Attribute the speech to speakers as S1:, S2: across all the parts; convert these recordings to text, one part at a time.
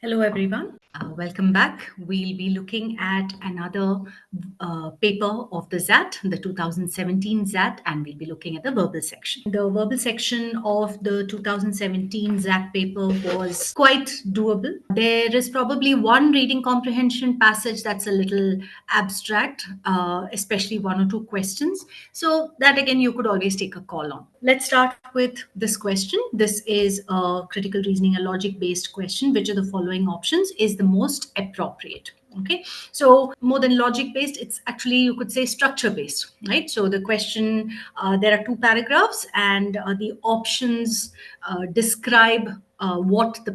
S1: Hello, everyone. Welcome back. We'll be looking at another paper of the ZAT, the 2017 ZAT, and we'll be looking at the verbal section. The verbal section of the 2017 ZAT paper was quite doable. There is probably one reading comprehension passage that's a little abstract, especially one or two questions. So, that again, you could always take a call on. Let's start with this question. This is a critical reasoning, a logic based question. Which of the following options is the most appropriate? Okay, so more than logic based, it's actually, you could say, structure based, right? So the question, there are two paragraphs, and the options describe what the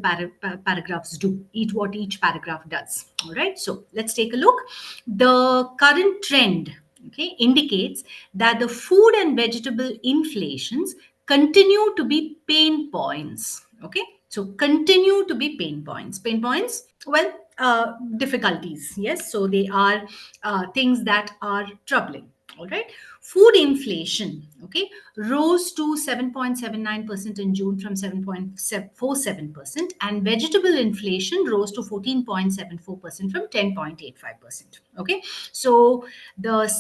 S1: paragraphs do, what each paragraph does. All right, so let's take a look. The current trend, okay, indicates that the food and vegetable inflations continue to be pain points. Okay, so continue to be pain points. Pain points, well, difficulties. Yes, so they are things that are troubling. All right. Food inflation, okay, rose to 7.79% in June from 7.47%, and vegetable inflation rose to 14.74% from 10.85%. Okay, so the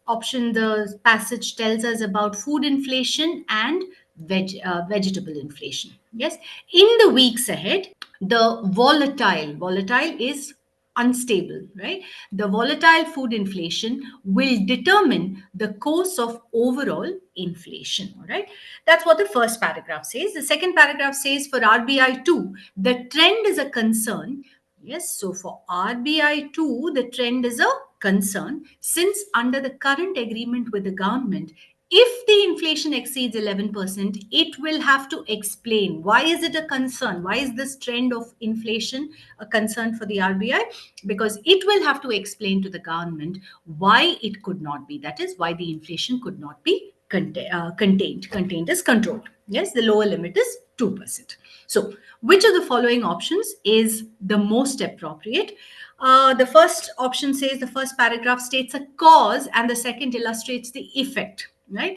S1: the passage tells us about food inflation and vegetable inflation. Yes, in the weeks ahead, the volatile is unstable, right? The volatile food inflation will determine the course of overall inflation. All right, that's what the first paragraph says. The second paragraph says for RBI2, the trend is a concern. Yes, so for RBI2, the trend is a concern since under the current agreement with the government, if the inflation exceeds 11%, it will have to explain why is it a concern? Why is this trend of inflation a concern for the RBI? Because it will have to explain to the government why it could not be. That is, why the inflation could not be contained. Contained is controlled. Yes, the lower limit is 2%. So, which of the following options is the most appropriate? The first option says, the first paragraph states a cause, and the second illustrates the effect. Right.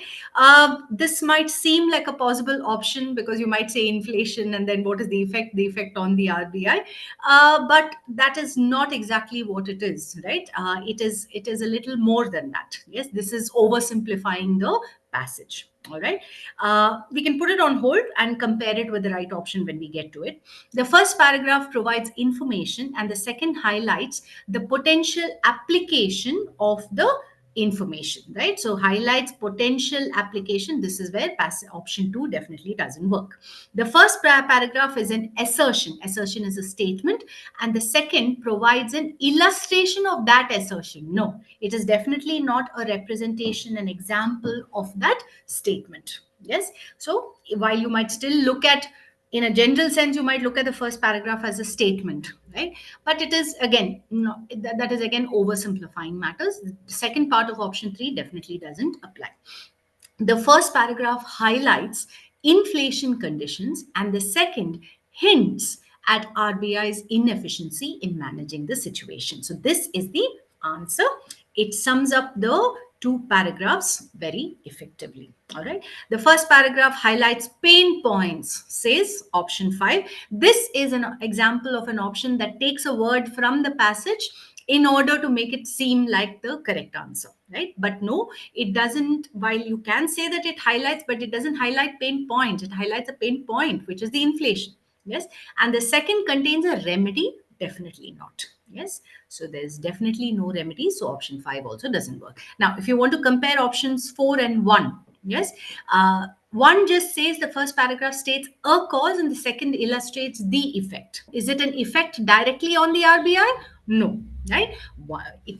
S1: This might seem like a possible option because you might say inflation, and then what is the effect? The effect on the RBI, but that is not exactly what it is. Right. It is a little more than that. Yes, this is oversimplifying the passage. All right, we can put it on hold and compare it with the right option when we get to it. The first paragraph provides information, and the second highlights the potential application of the information, right? So highlights potential application. This is where option 2 definitely doesn't work. The first paragraph is an assertion. Assertion is a statement, and the second provides an illustration of that assertion. No, it is definitely not a representation, an example of that statement. Yes, so while you might still look at, in a general sense, you might look at the first paragraph as a statement, right? But it is again, no, that is again oversimplifying matters. The second part of option 3 definitely doesn't apply. The first paragraph highlights inflation conditions, and the second hints at RBI's inefficiency in managing the situation. So this is the answer. It sums up the two paragraphs very effectively. All right. The first paragraph highlights pain points, says option 5. This is an example of an option that takes a word from the passage in order to make it seem like the correct answer, right? But no, it doesn't. While you can say that it highlights, but it doesn't highlight pain points. It highlights a pain point, which is the inflation. Yes. And the second contains a remedy. Definitely not. Yes. So there's definitely no remedy. So option 5 also doesn't work. Now, if you want to compare options 4 and 1, yes, one just says, the first paragraph states a cause, and the second illustrates the effect. Is it an effect directly on the RBI? No, right?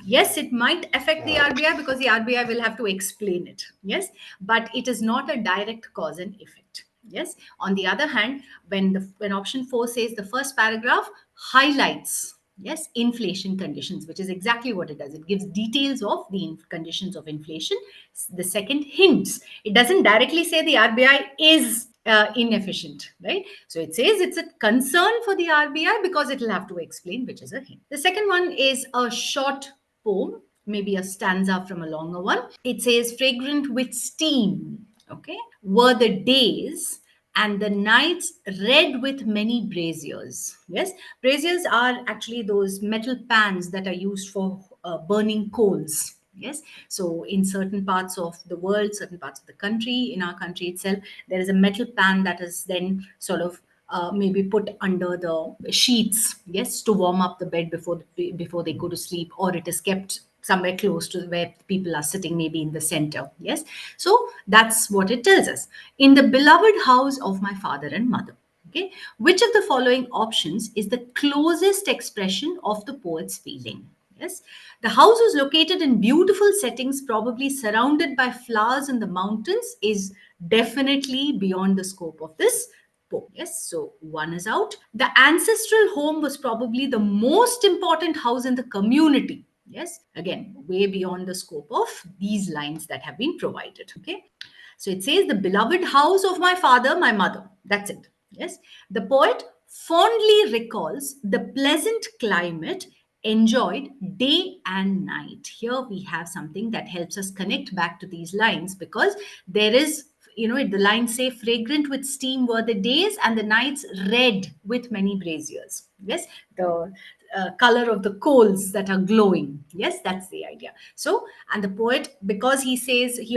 S1: Yes, it might affect the RBI because the RBI will have to explain it. Yes, but it is not a direct cause and effect. Yes. On the other hand, when option 4 says the first paragraph highlights, yes, inflation conditions, which is exactly what it does. It gives details of the conditions of inflation. The second hints. It doesn't directly say the RBI is inefficient, right? So it says it's a concern for the RBI because it will have to explain, which is a hint. The second one is a short poem, maybe a stanza from a longer one. It says, fragrant with steam, okay, were the days and the nights red with many braziers. Yes, braziers are actually those metal pans that are used for burning coals. Yes, so in certain parts of the world, certain parts of the country, in our country itself, there is a metal pan that is then sort of maybe put under the sheets, yes, to warm up the bed before they go to sleep, or it is kept somewhere close to where people are sitting, maybe in the center. Yes, so that's what it tells us. In the beloved house of my father and mother. Okay, which of the following options is the closest expression of the poet's feeling? Yes, the house was located in beautiful settings, probably surrounded by flowers in the mountains, is definitely beyond the scope of this poem. Yes, so one is out. The ancestral home was probably the most important house in the community. Yes, again, way beyond the scope of these lines that have been provided. Okay, so it says, the beloved house of my father, my mother. That's it. Yes, the poet fondly recalls the pleasant climate enjoyed day and night. Here we have something that helps us connect back to these lines, because there is, the lines say, fragrant with steam were the days and the nights red with many braziers. Yes, the color of the coals that are glowing. Yes, that's the idea. So, and the poet, because he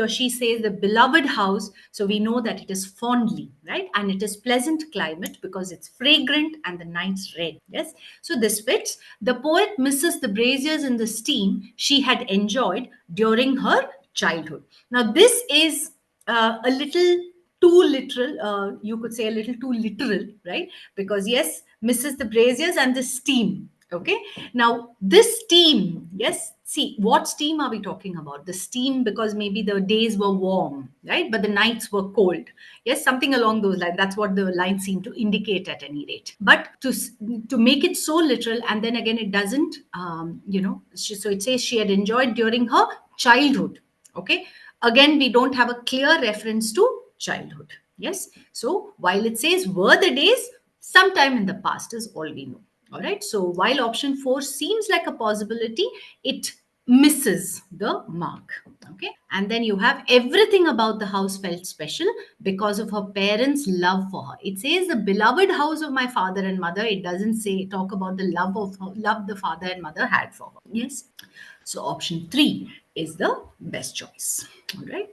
S1: or she says the beloved house, so we know that it is fondly, right? And it is pleasant climate because it's fragrant and the night's red. Yes, so this fits. The poet misses the braziers and the steam she had enjoyed during her childhood. Now, this is a little too literal, you could say a little too literal, right? Because yes, misses the braziers and the steam. Okay, now this steam, yes, see, what steam are we talking about? The steam, because maybe the days were warm, right, but the nights were cold. Yes, something along those lines. That's what the lines seem to indicate at any rate. But to make it so literal, and then again it doesn't, so it says she had enjoyed during her childhood. Okay, again we don't have a clear reference to childhood. Yes, so while it says were the days, sometime in the past is all we know. All right, so while option 4 seems like a possibility, it misses the mark. Okay, and then you have everything about the house felt special because of her parents' love for her. It says the beloved house of my father and mother. It doesn't say talk about the love the father and mother had for her. Yes, so option 3 is the best choice. All right.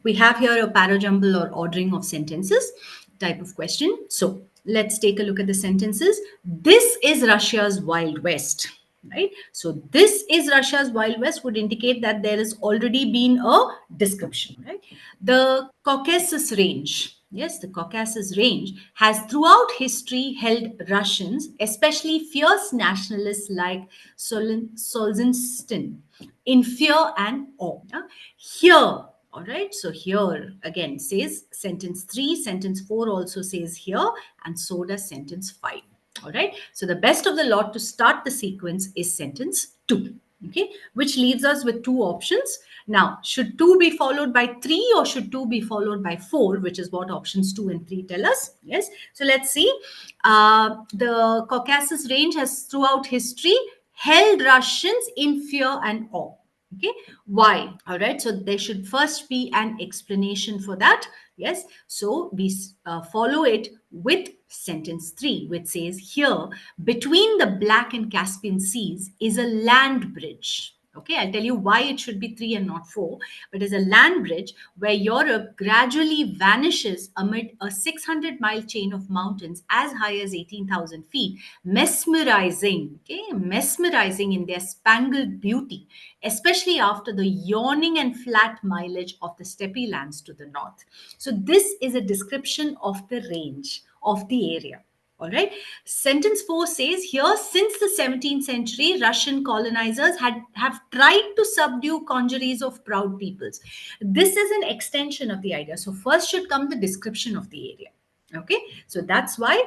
S1: We have here a parajumble or ordering of sentences type of question. So let's take a look at the sentences. This is Russia's Wild West. Right. So this is Russia's Wild West would indicate that there has already been a description. Right. The Caucasus Range. Yes, the Caucasus Range has throughout history held Russians, especially fierce nationalists like Solzhenitsyn, in fear and awe. Yeah? Here, all right, so here again says sentence 3, sentence 4 also says here, and so does sentence 5. All right, so the best of the lot to start the sequence is sentence 2. Okay, which leaves us with two options. Now, should 2 be followed by 3 or should 2 be followed by 4, which is what options 2 and 3 tell us? Yes, so let's see. The Caucasus Range has throughout history held Russians in fear and awe. Okay, why? All right, so there should first be an explanation for that. Yes, so we follow it with sentence 3, which says here, between the Black and Caspian seas is a land bridge. Okay, I'll tell you why it should be 3 and not 4, but it's a land bridge where Europe gradually vanishes amid a 600-mile chain of mountains as high as 18,000 feet, mesmerizing, okay, mesmerizing in their spangled beauty, especially after the yawning and flat mileage of the steppe lands to the north. So this is a description of the range of the area. All right. Sentence 4 says here, since the 17th century, Russian colonizers have tried to subdue congeries of proud peoples. This is an extension of the idea. So first should come the description of the area. Okay. So that's why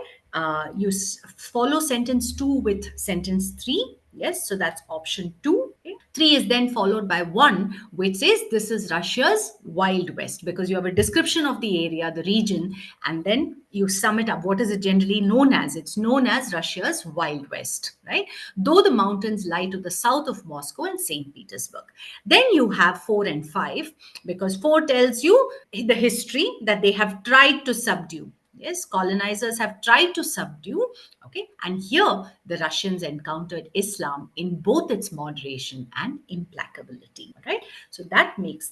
S1: you follow sentence 2 with sentence 3. Yes. So that's option 2. Okay. 3 is then followed by 1, which says this is Russia's Wild West, because you have a description of the area, the region, and then you sum it up. What is it generally known as? It's known as Russia's Wild West, right? Though the mountains lie to the south of Moscow and St. Petersburg. Then you have 4 and 5, because 4 tells you the history that they have tried to subdue. Yes, colonizers have tried to subdue. Okay, and here the Russians encountered Islam in both its moderation and implacability. Right, so that makes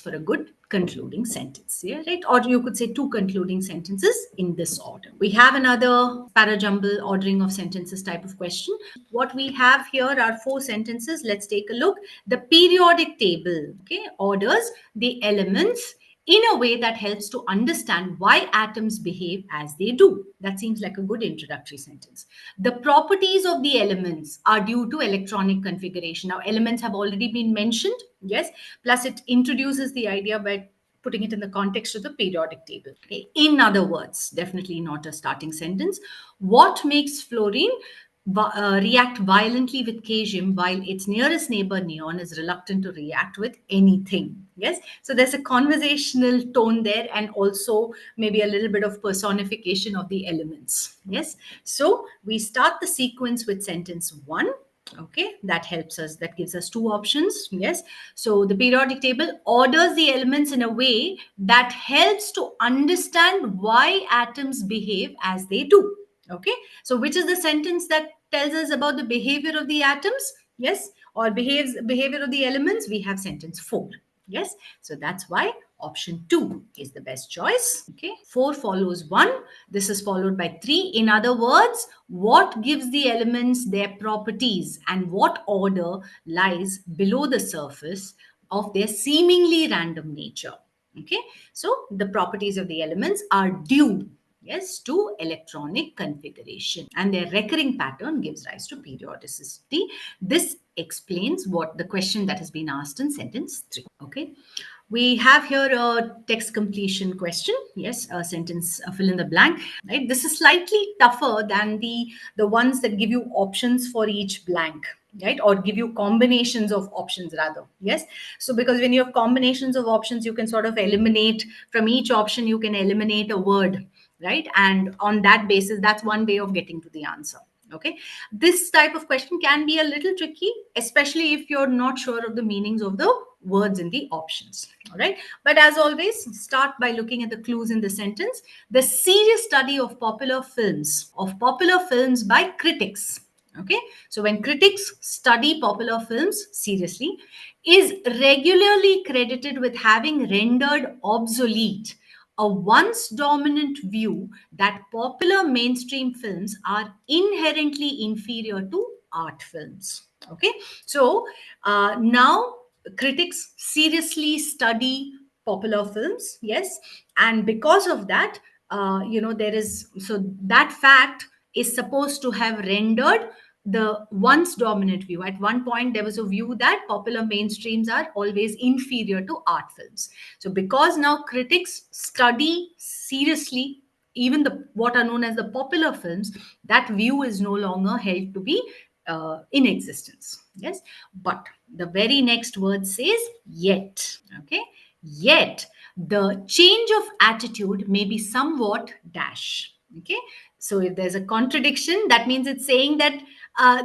S1: for a good concluding sentence. Yeah, right, or you could say two concluding sentences in this order. We have another parajumble ordering of sentences type of question. What we have here are four sentences. Let's take a look. The periodic table, okay, orders the elements in a way that helps to understand why atoms behave as they do. That seems like a good introductory sentence. The properties of the elements are due to electronic configuration. Now, elements have already been mentioned, yes, plus it introduces the idea by putting it in the context of the periodic table. Okay. In other words, definitely not a starting sentence. What makes fluorine react violently with caesium while its nearest neighbor neon is reluctant to react with anything? Yes, so there's a conversational tone there, and also maybe a little bit of personification of the elements. Yes, so we start the sequence with sentence one. Okay, that helps us, that gives us two options. Yes, so the periodic table orders the elements in a way that helps to understand why atoms behave as they do. Okay, so which is the sentence that tells us about the behavior of the atoms? Yes, or behavior of the elements? We have sentence 4. Yes, so that's why option 2 is the best choice. Okay, 4 follows 1. This is followed by 3. In other words, what gives the elements their properties and what order lies below the surface of their seemingly random nature? Okay, so the properties of the elements are due, yes, to electronic configuration, and their recurring pattern gives rise to periodicity. This explains what the question that has been asked in sentence 3. Okay, we have here a text completion question. Yes, a sentence, a fill in the blank. Right, this is slightly tougher than the ones that give you options for each blank, right, or give you combinations of options rather. Yes, so because when you have combinations of options, you can sort of eliminate from each option, you can eliminate a word, right, and on that basis, that's one way of getting to the answer. Okay, this type of question can be a little tricky, especially if you're not sure of the meanings of the words in the options. All right, but as always, start by looking at the clues in the sentence. The serious study of popular films by critics. Okay, so when critics study popular films seriously, is regularly credited with having rendered obsolete a once dominant view that popular mainstream films are inherently inferior to art films. Okay, so now critics seriously study popular films, yes, and because of that, there is, so that fact is supposed to have rendered the once dominant view. At one point, there was a view that popular mainstreams are always inferior to art films. So, because now critics study seriously even the what are known as the popular films, that view is no longer held to be in existence. Yes, but the very next word says yet. Okay, yet the change of attitude may be somewhat dash. Okay, so if there's a contradiction, that means it's saying that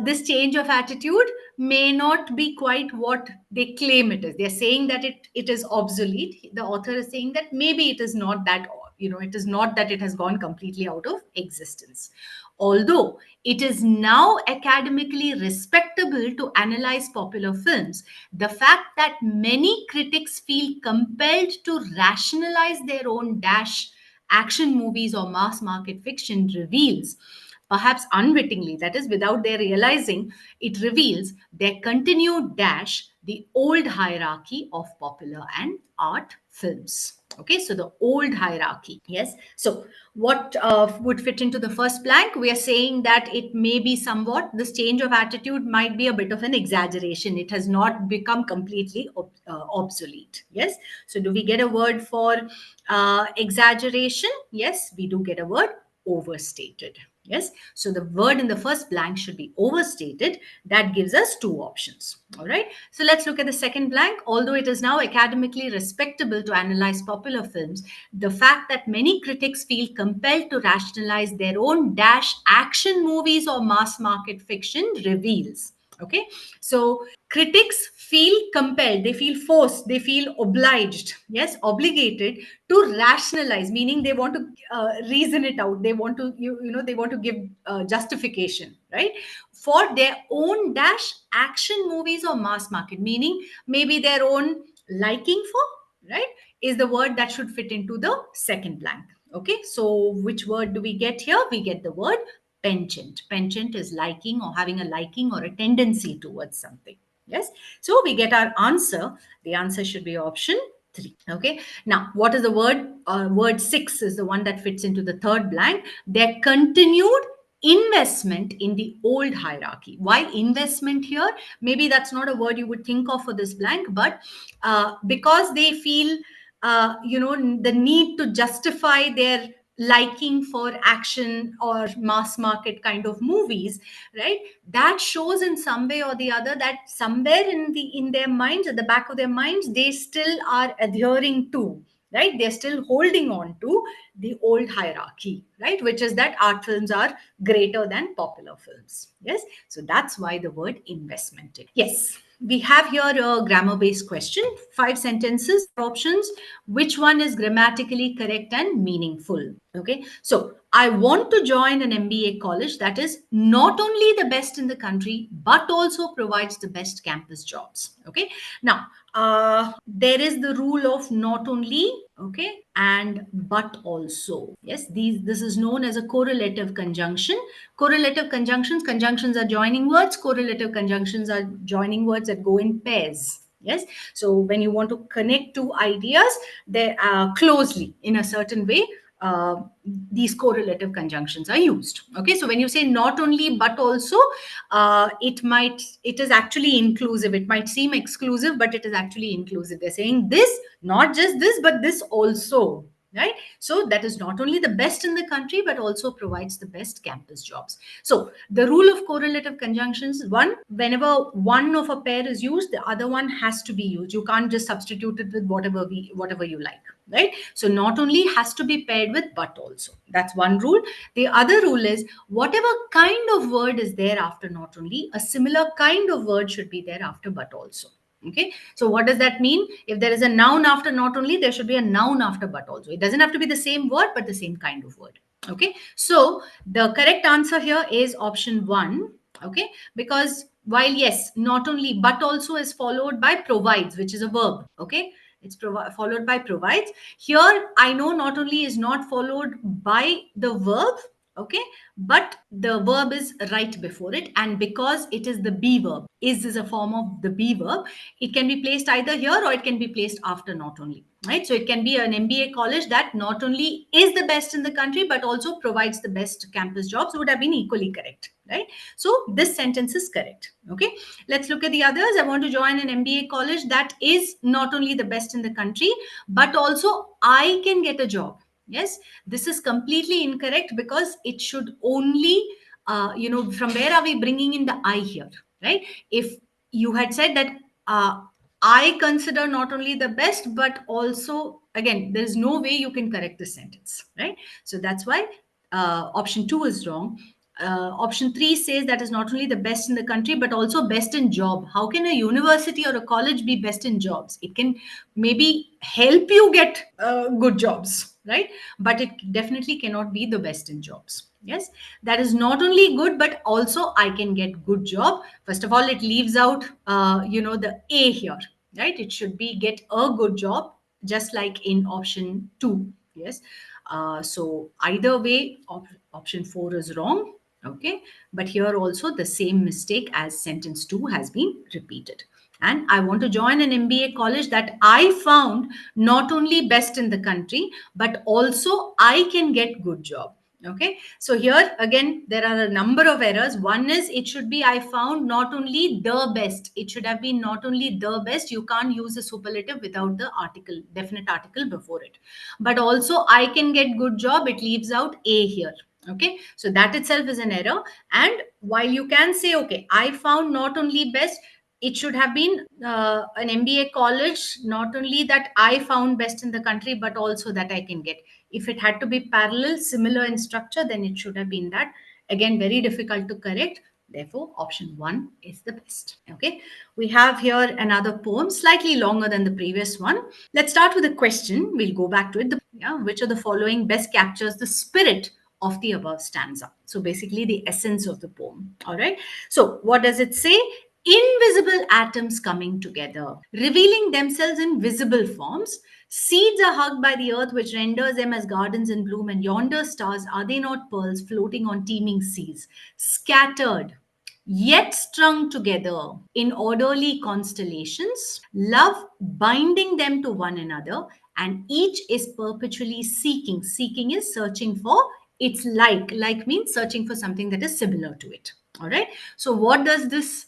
S1: this change of attitude may not be quite what they claim it is. They're saying that it is obsolete. The author is saying that maybe it is not that, it is not that it has gone completely out of existence. Although it is now academically respectable to analyze popular films, the fact that many critics feel compelled to rationalize their own dash action movies or mass market fiction reveals, perhaps unwittingly, that is, without their realizing, it reveals their continued dash the old hierarchy of popular and art films. Okay, so the old hierarchy. Yes. So, what would fit into the first blank? We are saying that it may be somewhat, this change of attitude might be a bit of an exaggeration. It has not become completely obsolete. Yes. So, do we get a word for exaggeration? Yes, we do get a word overstated. Yes, so the word in the first blank should be overstated. That gives us two options. All right, so let's look at the second blank. Although it is now academically respectable to analyze popular films, the fact that many critics feel compelled to rationalize their own dash action movies or mass market fiction reveals. Okay, so critics feel compelled, they feel forced, they feel obliged, yes, obligated to rationalize, meaning they want to reason it out, they want to they want to give justification, right, for their own dash action movies or mass market, meaning maybe their own liking for, right, is the word that should fit into the second blank. Okay, so which word do we get here? We get the word penchant. Penchant is liking or having a liking or a tendency towards something. Yes. So we get our answer. The answer should be option 3. Okay. Now, what is the word? Word 6 is the one that fits into the third blank. Their continued investment in the old hierarchy. Why investment here? Maybe that's not a word you would think of for this blank, but because they feel the need to justify their liking for action or mass market kind of movies, right, that shows in some way or the other that somewhere in their minds, at the back of their minds, they still are adhering to, right, they're still holding on to the old hierarchy, right, which is that art films are greater than popular films. Yes, so that's why the word investment. Yes, we have here a grammar based question, 5 sentences, options, which one is grammatically correct and meaningful. Okay, so I want to join an MBA college that is not only the best in the country but also provides the best campus jobs. Okay, now there is the rule of not only, okay, and but also. Yes, this is known as a correlative conjunction. Correlative conjunctions are joining words. Correlative conjunctions are joining words that go in pairs. Yes, so when you want to connect two ideas, they are closely in a certain way, uh, these correlative conjunctions are used. Okay, so when you say not only but also, it is actually inclusive. It might seem exclusive, but it is actually inclusive. They're saying this, not just this, but this also, right? So that is not only the best in the country but also provides the best campus jobs. So the rule of correlative conjunctions: one, whenever one of a pair is used, the other one has to be used. You can't just substitute it with whatever you like, right? So not only has to be paired with but also. That's one rule. The other rule is whatever kind of word is there after not only, a similar kind of word should be there after but also. Okay, so what does that mean? If there is a noun after not only, there should be a noun after but also. It doesn't have to be the same word but the same kind of word. Okay, so the correct answer here is option 1. Okay, because while yes, not only but also is followed by provides, which is a verb. Okay, it's followed by provides. Here I know not only is not followed by the verb, okay, but the verb is right before it, and because it is the be verb, is a form of the be verb, it can be placed either here or it can be placed after not only, right? So it can be an MBA college that not only is the best in the country but also provides the best campus jobs, would have been equally correct, right? So this sentence is correct. Okay, let's look at the others. I want to join an MBA college that is not only the best in the country but also I can get a job. Yes, this is completely incorrect because it should only, from where are we bringing in the I here, right? If you had said that I consider not only the best, but also, again, there's no way you can correct this sentence, right? So that's why option 2 is wrong. Option 3 says that is not only the best in the country, but also best in job. How can a university or a college be best in jobs? It can maybe help you get good jobs, right? But it definitely cannot be the best in jobs. Yes, that is not only good, but also I can get good job. First of all, it leaves out, the A here, right? It should be get a good job, just like in option 2. Yes. So either way, option 4 is wrong. Okay, but here also the same mistake as sentence 2 has been repeated. And I want to join an MBA college that I found not only best in the country but also I can get good job. Okay, so here again there are a number of errors. One is it should be I found not only the best, it should have been not only the best. You can't use a superlative without the article, definite article before it. But also I can get good job, it leaves out A here. Okay, so that itself is an error. And while you can say, okay, I found not only best, it should have been an MBA college not only that I found best in the country but also that I can get. If it had to be parallel, similar in structure, then it should have been that. Again, very difficult to correct. Therefore, option 1 is the best. Okay, we have here another poem, slightly longer than the previous one. Let's start with a question. We'll go back to it. Which of the following best captures the spirit of the above stanza? So, basically, the essence of the poem. All right. So, what does it say? Invisible atoms coming together, revealing themselves in visible forms. Seeds are hugged by the earth, which renders them as gardens in bloom. And yonder stars, are they not pearls floating on teeming seas? Scattered, yet strung together in orderly constellations, love binding them to one another, and each is perpetually seeking. Seeking is searching for its like means searching for something that is similar to it. All right. So, what does this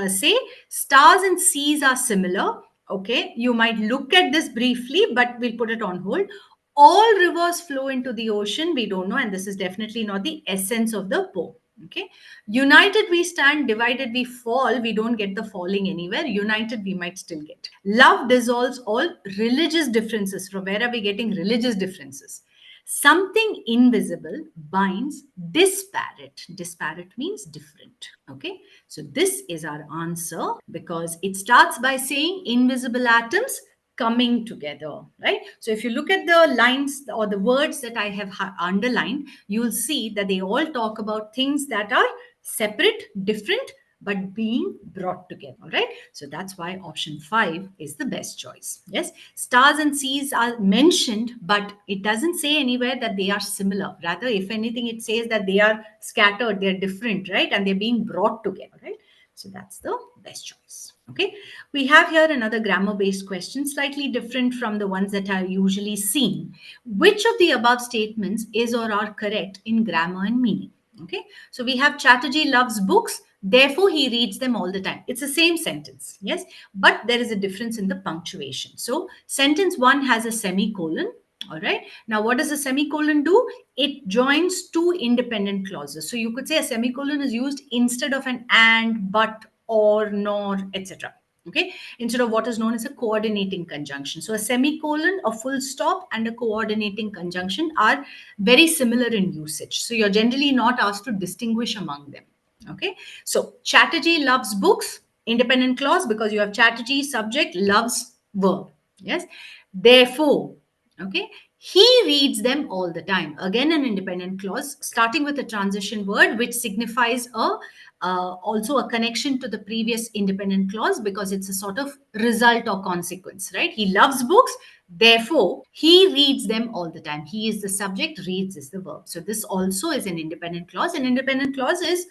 S1: say? Stars and seas are similar. Okay. You might look at this briefly, but we'll put it on hold. All rivers flow into the ocean. We don't know, and this is definitely not the essence of the poem. Okay. United we stand, divided we fall. We don't get the falling anywhere. United we might still get. Love dissolves all religious differences. From where are we getting religious differences? Something invisible binds disparate. Disparate means different. Okay. So this is our answer because it starts by saying invisible atoms coming together, right? So if you look at the lines or the words that I have underlined, you'll see that they all talk about things that are separate, different, but being brought together. All right. So that's why option 5 is the best choice. Yes. Stars and seas are mentioned, but it doesn't say anywhere that they are similar. Rather, if anything, it says that they are scattered, they're different, right? And they're being brought together, right? So that's the best choice. Okay. We have here another grammar based question, slightly different from the ones that are usually seen. Which of the above statements is or are correct in grammar and meaning? Okay. So we have Chatterjee loves books. Therefore, he reads them all the time. It's the same sentence. Yes. But there is a difference in the punctuation. So sentence 1 has a semicolon. All right. Now, what does a semicolon do? It joins two independent clauses. So you could say a semicolon is used instead of an and, but, or, nor, etc. Okay. Instead of what is known as a coordinating conjunction. So a semicolon, a full stop, and a coordinating conjunction are very similar in usage. So you're generally not asked to distinguish among them. Okay. So Chatterjee loves books, independent clause, because you have Chatterjee subject, loves verb. Yes. Therefore, okay, he reads them all the time. Again, an independent clause starting with a transition word, which signifies also a connection to the previous independent clause because it's a sort of result or consequence, right? He loves books. Therefore, he reads them all the time. He is the subject, reads is the verb. So this also is an independent clause. An independent clause is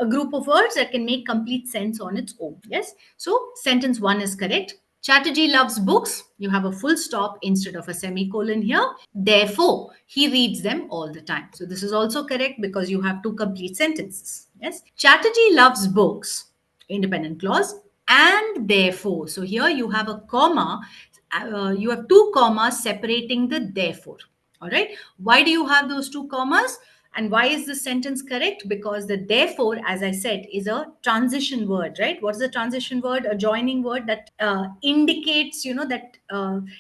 S1: a group of words that can make complete sense on its own. Yes. So sentence 1 is correct. Chatterjee loves books. You have a full stop instead of a semicolon here. Therefore, he reads them all the time. So this is also correct because you have two complete sentences. Yes. Chatterjee loves books. Independent clause. And therefore. So here you have a comma. You have two commas separating the therefore. All right. Why do you have those two commas? And why is this sentence correct? Because the therefore, as I said, is a transition word, right? What is a transition word? A joining word that indicates,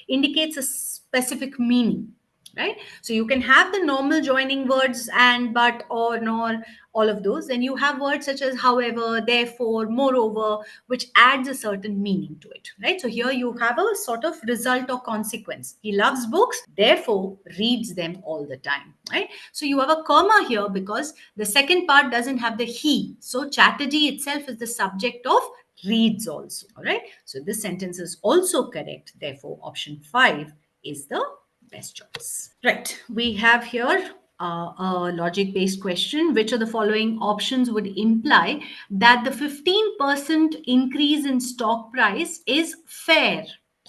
S1: indicates a specific meaning, right? So you can have the normal joining words and, but, or, nor, all of those. Then you have words such as however, therefore, moreover, which adds a certain meaning to it, right? So here you have a sort of result or consequence. He loves books, therefore reads them all the time, right? So you have a comma here because the second part doesn't have the he. So Chatterjee itself is the subject of reads also, all right? So this sentence is also correct. Therefore, option 5 is the best choice. Right. We have here a logic based question. Which of the following options would imply that the 15% increase in stock price is fair?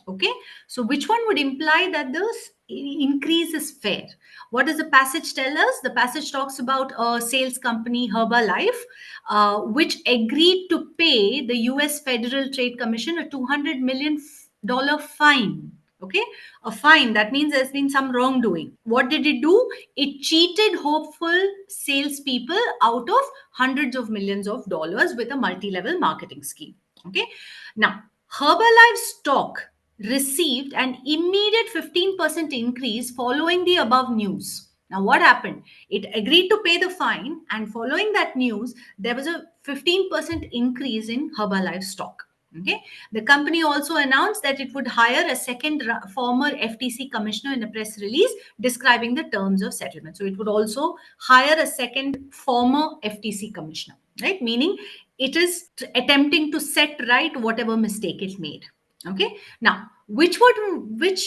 S1: Okay. So, which one would imply that the increase is fair? What does the passage tell us? The passage talks about a sales company, Herbalife, which agreed to pay the US Federal Trade Commission a $200 million fine. Okay, a fine. That means there's been some wrongdoing. What did it do? It cheated hopeful salespeople out of hundreds of millions of dollars with a multi-level marketing scheme. Okay, now Herbalife stock received an immediate 15% increase following the above news. Now, what happened? It agreed to pay the fine, and following that news, there was a 15% increase in Herbalife stock. Okay. The company also announced that it would hire a second former FTC commissioner in a press release describing the terms of settlement. So it would also hire a second former FTC commissioner, right? Meaning it is attempting to set right whatever mistake it made. Okay. Now, which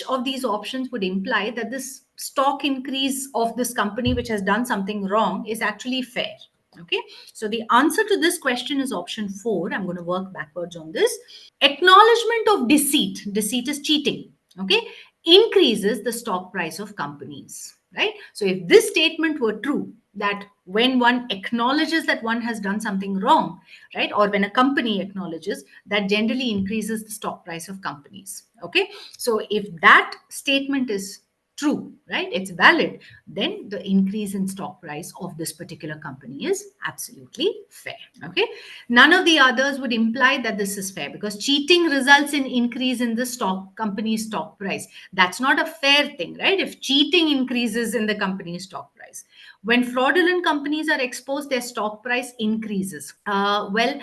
S1: of these options would imply that this stock increase of this company which has done something wrong is actually fair? Okay, so the answer to this question is option 4. I'm going to work backwards on this. Acknowledgement of deceit is cheating, okay, increases the stock price of companies, right? So if this statement were true, that when one acknowledges that one has done something wrong, right, or when a company acknowledges, that generally increases the stock price of companies. Okay, so if that statement is true, right, it's valid, then the increase in stock price of this particular company is absolutely fair. Okay, none of the others would imply that this is fair, because cheating results in increase in the stock company's stock price. That's not a fair thing, right? If cheating increases in the company's stock price, when fraudulent companies are exposed, their stock price increases. Well,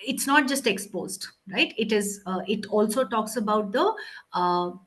S1: it's not just exposed, right? It also talks about the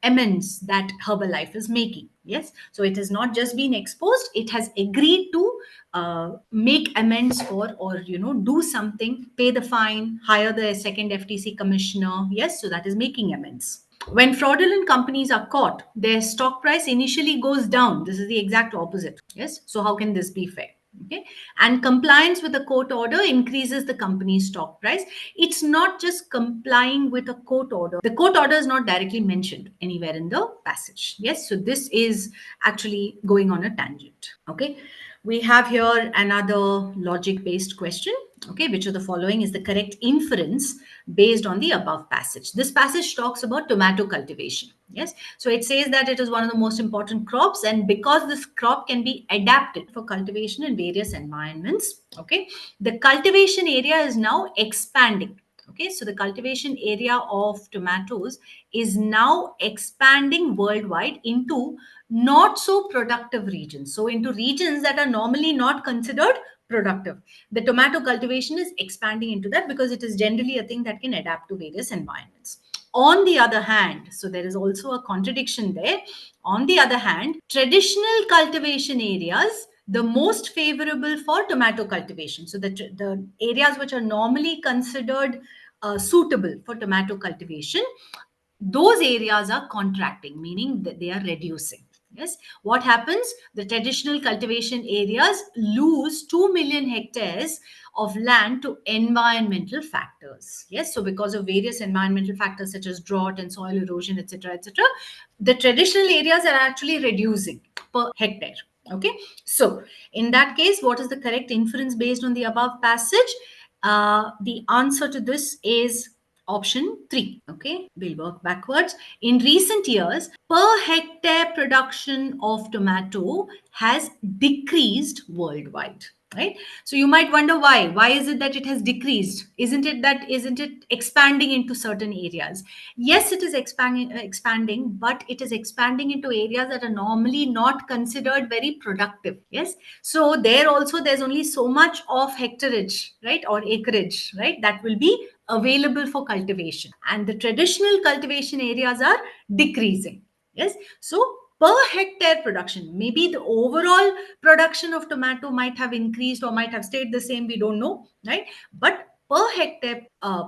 S1: amends that Herbalife is making. Yes, so it has not just been exposed, it has agreed to make amends for, or do something, pay the fine, hire the second FTC commissioner. Yes, so that is making amends. When fraudulent companies are caught, their stock price initially goes down. This is the exact opposite. Yes, so how can this be fair? Okay, and compliance with the court order increases the company's stock price. It's not just complying with a court order. The court order is not directly mentioned anywhere in the passage. Yes, so this is actually going on a tangent. Okay, we have here another logic based question. Okay, which of the following is the correct inference based on the above passage? This passage talks about tomato cultivation. Yes, so it says that it is one of the most important crops, and because this crop can be adapted for cultivation in various environments, okay, the cultivation area is now expanding. Okay, so the cultivation area of tomatoes is now expanding worldwide into not so productive regions. So into regions that are normally not considered productive. The tomato cultivation is expanding into that because it is generally a thing that can adapt to various environments. On the other hand, so there is also a contradiction there. On the other hand, traditional cultivation areas, the most favorable for tomato cultivation, so the areas which are normally considered suitable for tomato cultivation, those areas are contracting, meaning that they are reducing. Yes, what happens? The traditional cultivation areas lose 2 million hectares of land to environmental factors. Yes, so because of various environmental factors such as drought and soil erosion, etc., the traditional areas are actually reducing per hectare. Okay, so in that case, what is the correct inference based on the above passage? The answer to this is option 3. Okay, we'll work backwards. In recent years, per hectare production of tomato has decreased worldwide. Right, so you might wonder why is it that it has decreased? Isn't it expanding into certain areas? Yes, it is expanding, but it is expanding into areas that are normally not considered very productive. Yes, so there also there's only so much of hectareage, right, or acreage, right, that will be available for cultivation, and the traditional cultivation areas are decreasing. Yes, so per hectare production, maybe the overall production of tomato might have increased or might have stayed the same, we don't know, right, but per hectare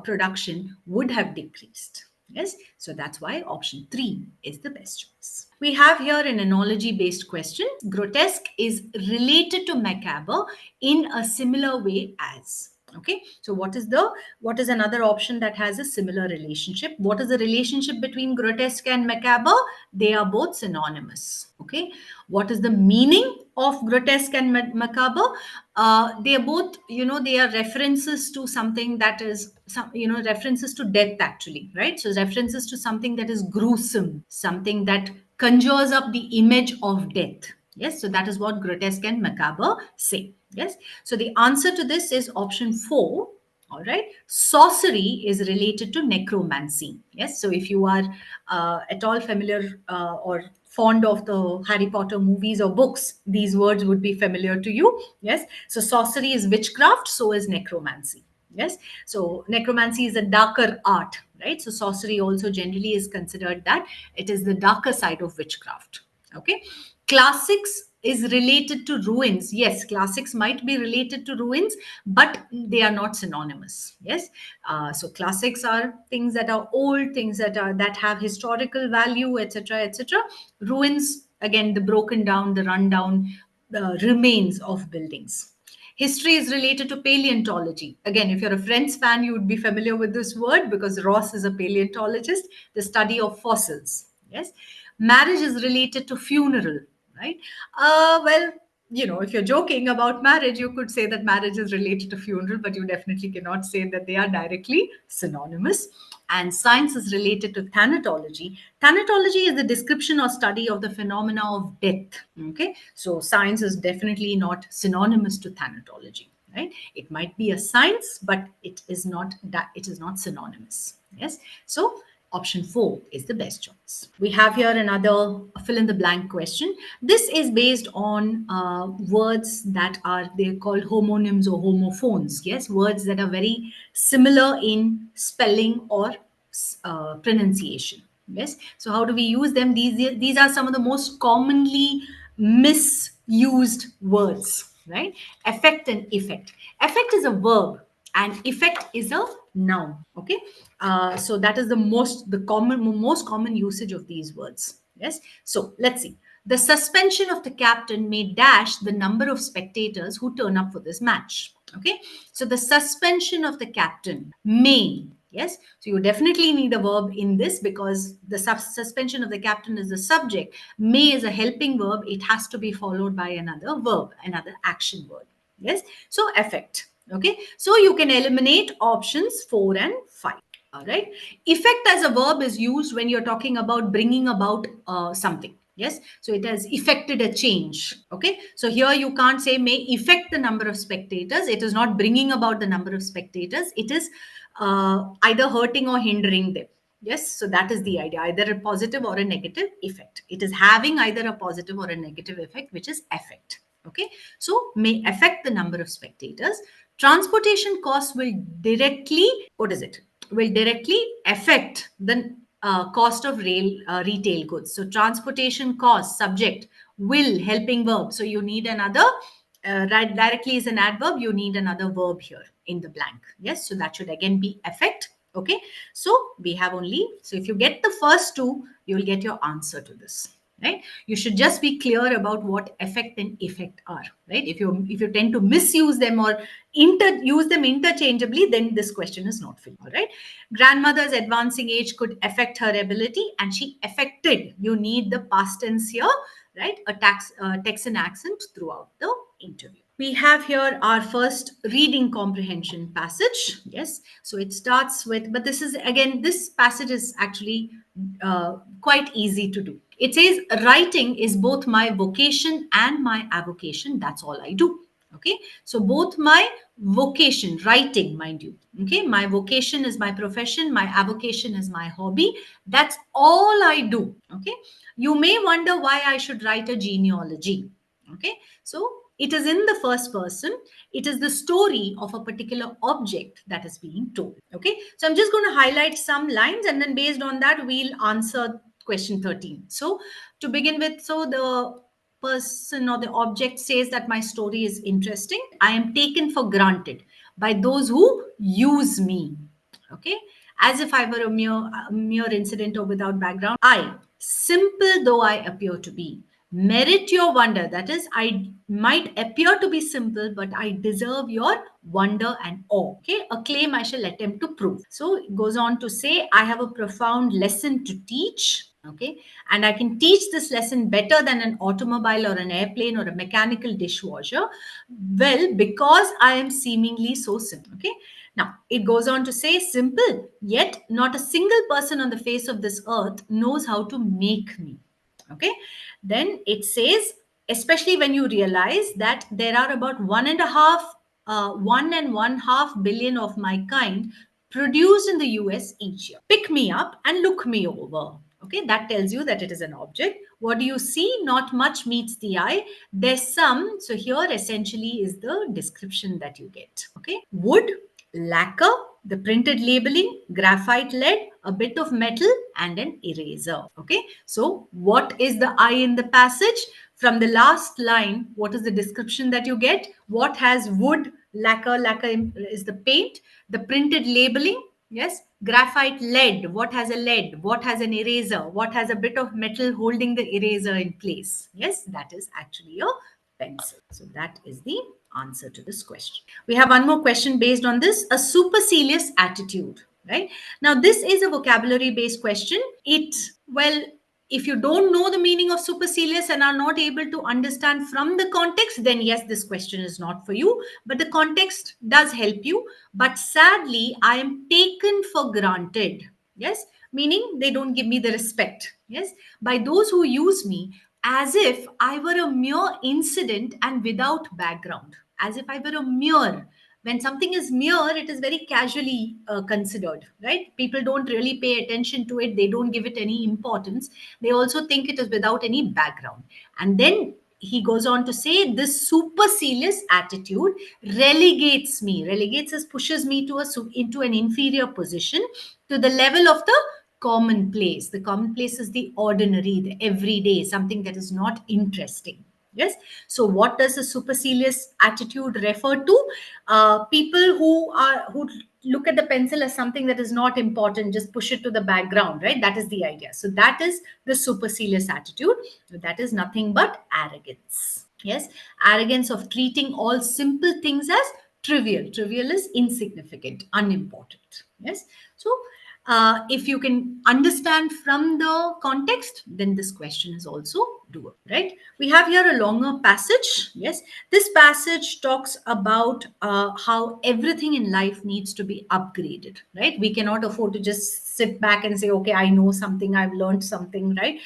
S1: production would have decreased. Yes, so that's why option 3 is the best choice. We have here an analogy based question. Grotesque is related to macabre in a similar way as. Okay, so what is another option that has a similar relationship? What is the relationship between grotesque and macabre? They are both synonymous. Okay, what is the meaning of grotesque and macabre? They are both, they are references to something that is references to death actually, right? So references to something that is gruesome, something that conjures up the image of death. Yes, so that is what grotesque and macabre say. Yes, so the answer to this is option 4. All right, sorcery is related to necromancy. Yes, so if you are at all familiar or fond of the Harry Potter movies or books, these words would be familiar to you. Yes. So sorcery is witchcraft, so is necromancy. Yes. So necromancy is a darker art, right? So sorcery also generally is considered that it is the darker side of witchcraft. Okay. Classics is related to ruins. Yes, classics might be related to ruins, but they are not synonymous. Yes. So classics are things that are old, things that have historical value, etc., etc. Ruins, again, the broken down, the rundown remains of buildings. History is related to paleontology. Again, if you're a Friends fan, you would be familiar with this word because Ross is a paleontologist, the study of fossils. Yes. Marriage is related to funeral, right? Well, if you're joking about marriage, you could say that marriage is related to funeral, but you definitely cannot say that they are directly synonymous. And science is related to thanatology. Thanatology is the description or study of the phenomena of death. Okay, so science is definitely not synonymous to thanatology. Right? It might be a science, but it is not that. It is not synonymous. Yes. So option 4 is the best choice. We have here another fill in the blank question. This is based on words that are they're called homonyms or homophones. Yes, words that are very similar in spelling or pronunciation. Yes. So how do we use them? These are some of the most commonly misused words, right? Affect and effect. Affect is a verb and effect is a noun. Okay. So that is the most common usage of these words. Yes. So let's see. The suspension of the captain may dash the number of spectators who turn up for this match. Okay. So the suspension of the captain may. Yes. So you definitely need a verb in this because the suspension of the captain is the subject. May is a helping verb. It has to be followed by another verb, another action word. Yes. So affect. Okay. So you can eliminate options 4 and 5. All right. Effect as a verb is used when you're talking about bringing about something. Yes. So it has effected a change. Okay. So here you can't say may affect the number of spectators. It is not bringing about the number of spectators. It is either hurting or hindering them. Yes. So that is the idea, either a positive or a negative effect. It is having either a positive or a negative effect, which is effect. Okay. So may affect the number of spectators. Transportation costs will directly, what is it? Will directly affect the cost of retail goods. So transportation cost subject will helping verb. So you need another right directly is an adverb. You need another verb here in the blank. Yes. So that should again be affect. Okay. So we have only so if you get the first two, you will get your answer to this. Right. You should just be clear about what affect and effect are. Right. If you tend to misuse them or use them interchangeably, then this question is not filled. All right. Grandmother's advancing age could affect her ability, and she affected. You need the past tense here, right? A Texan accent throughout the interview. We have here our first reading comprehension passage. Yes. So it starts with, but this passage is actually quite easy to do. It says, writing is both my vocation and my avocation. That's all I do. Okay. So both my vocation, writing, mind you. Okay. My vocation is my profession. My avocation is my hobby. That's all I do. Okay. You may wonder why I should write a genealogy. Okay. So it is in the first person. It is the story of a particular object that is being told. Okay. So I'm just going to highlight some lines and then based on that, we'll answer question 13. So to begin with, so the person or the object says that my story is interesting. I am taken for granted by those who use me. Okay. As if I were a mere incident or without background. I, simple though I appear to be, merit your wonder. That is, I might appear to be simple, but I deserve your wonder and awe. Okay, a claim I shall attempt to prove. So it goes on to say, I have a profound lesson to teach. Okay, and I can teach this lesson better than an automobile or an airplane or a mechanical dishwasher. Well, because I am seemingly so simple. Okay, now it goes on to say, simple, yet not a single person on the face of this earth knows how to make me. Okay, then it says, especially when you realize that there are about 1.5 billion of my kind produced in the US each year. Pick me up and look me over. Okay, that tells you that it is an object. What do you see? Not much meets the eye. There's some. So here essentially is the description that you get. Okay. Wood, lacquer, the printed labeling, graphite lead, a bit of metal, and an eraser. Okay. So what is the I in the passage? From the last line, what is the description that you get? What has wood, lacquer, is the paint, the printed labeling, yes, graphite lead, what has a lead, what has an eraser, what has a bit of metal holding the eraser in place. Yes, that is actually a pencil. So that is the answer to this question. We have one more question based on this, a supercilious attitude, right? Now this is a vocabulary based question. Well, if you don't know the meaning of supercilious and are not able to understand from the context, then yes, this question is not for you. But the context does help you. But sadly, I am taken for granted. Yes, meaning they don't give me the respect. Yes, by those who use me as if I were a mere incident and without background, as if I were a mere. When something is mere, it is very casually considered, right? People don't really pay attention to it, they don't give it any importance, they also think it is without any background. And then he goes on to say this supercilious attitude relegates us, pushes me to into an inferior position, to the level of the commonplace. The commonplace is the ordinary, the everyday, something that is not interesting. Yes. So what does a supercilious attitude refer to? People who look at the pencil as something that is not important, just push it to the background, right? That is the idea. So that is the supercilious attitude. That is nothing but arrogance. Yes, arrogance of treating all simple things as trivial. Trivial is insignificant, unimportant. Yes. So if you can understand from the context, then this question is also doable, right? We have here a longer passage. Yes, this passage talks about how everything in life needs to be upgraded, right? We cannot afford to just sit back and say, okay, I know something, I've learned something, right?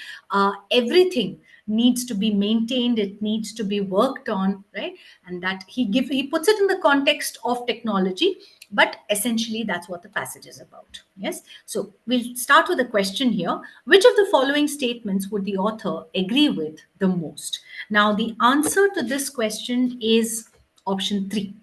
S1: Everything needs to be maintained, it needs to be worked on, right? And that he puts it in the context of technology, but essentially that's what the passage is about. Yes, so we'll start with a question here. Which of the following statements would the author agree with the most? Now the answer to this question is option 3,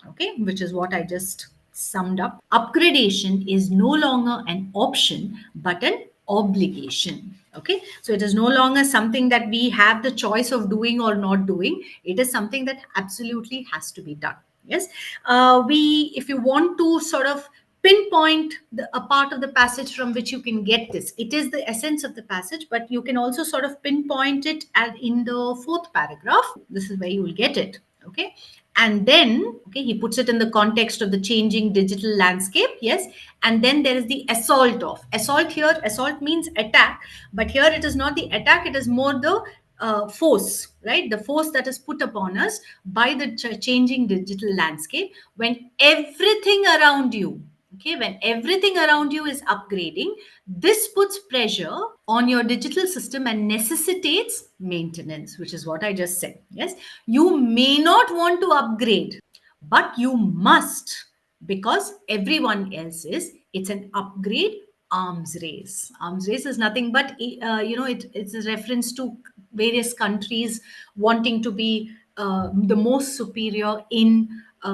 S1: okay, which is what I just summed up. Upgradation is no longer an option but an obligation. Okay, so it is no longer something that we have the choice of doing or not doing. It is something that absolutely has to be done. Yes, if you want to sort of pinpoint a part of the passage from which you can get this, it is the essence of the passage, but you can also sort of pinpoint it in the fourth paragraph. This is where you will get it. Okay, and then okay, he puts it in the context of the changing digital landscape. Yes, and then there is the assault here. Assault means attack, but here it is not the attack, it is more the force, right? The force that is put upon us by the changing digital landscape. When everything around you, okay, when everything around you is upgrading, this puts pressure on your digital system and necessitates maintenance, which is what I just said. Yes, you may not want to upgrade, but you must, because everyone else is. It's an upgrade arms race. Arms race is nothing but it's a reference to various countries wanting to be the most superior in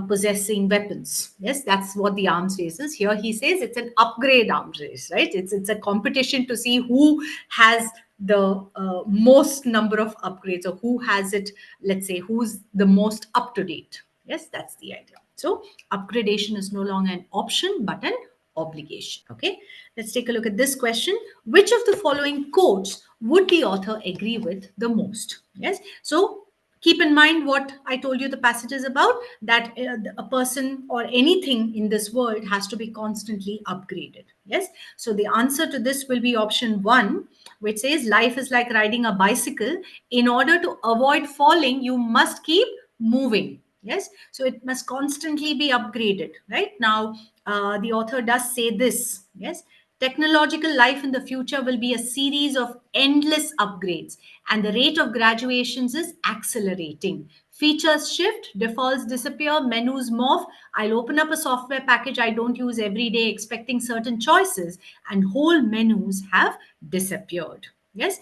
S1: possessing weapons. Yes, that's what the arms race is. Here he says it's an upgrade arms race, right? It's a competition to see who has the most number of upgrades, or who has it, let's say, who's the most up to date. Yes, that's the idea. So upgradation is no longer an option but an obligation. Okay, let's take a look at this question. Which of the following quotes would the author agree with the most? Yes, so keep in mind what I told you the passage is about, that a person or anything in this world has to be constantly upgraded. Yes, so the answer to this will be option 1, which says life is like riding a bicycle. In order to avoid falling, you must keep moving. Yes, so it must constantly be upgraded. Right now, the author does say this. Yes, technological life in the future will be a series of endless upgrades, and the rate of graduations is accelerating. Features shift, defaults disappear, menus morph. I'll open up a software package I don't use every day expecting certain choices, and whole menus have disappeared. Yes,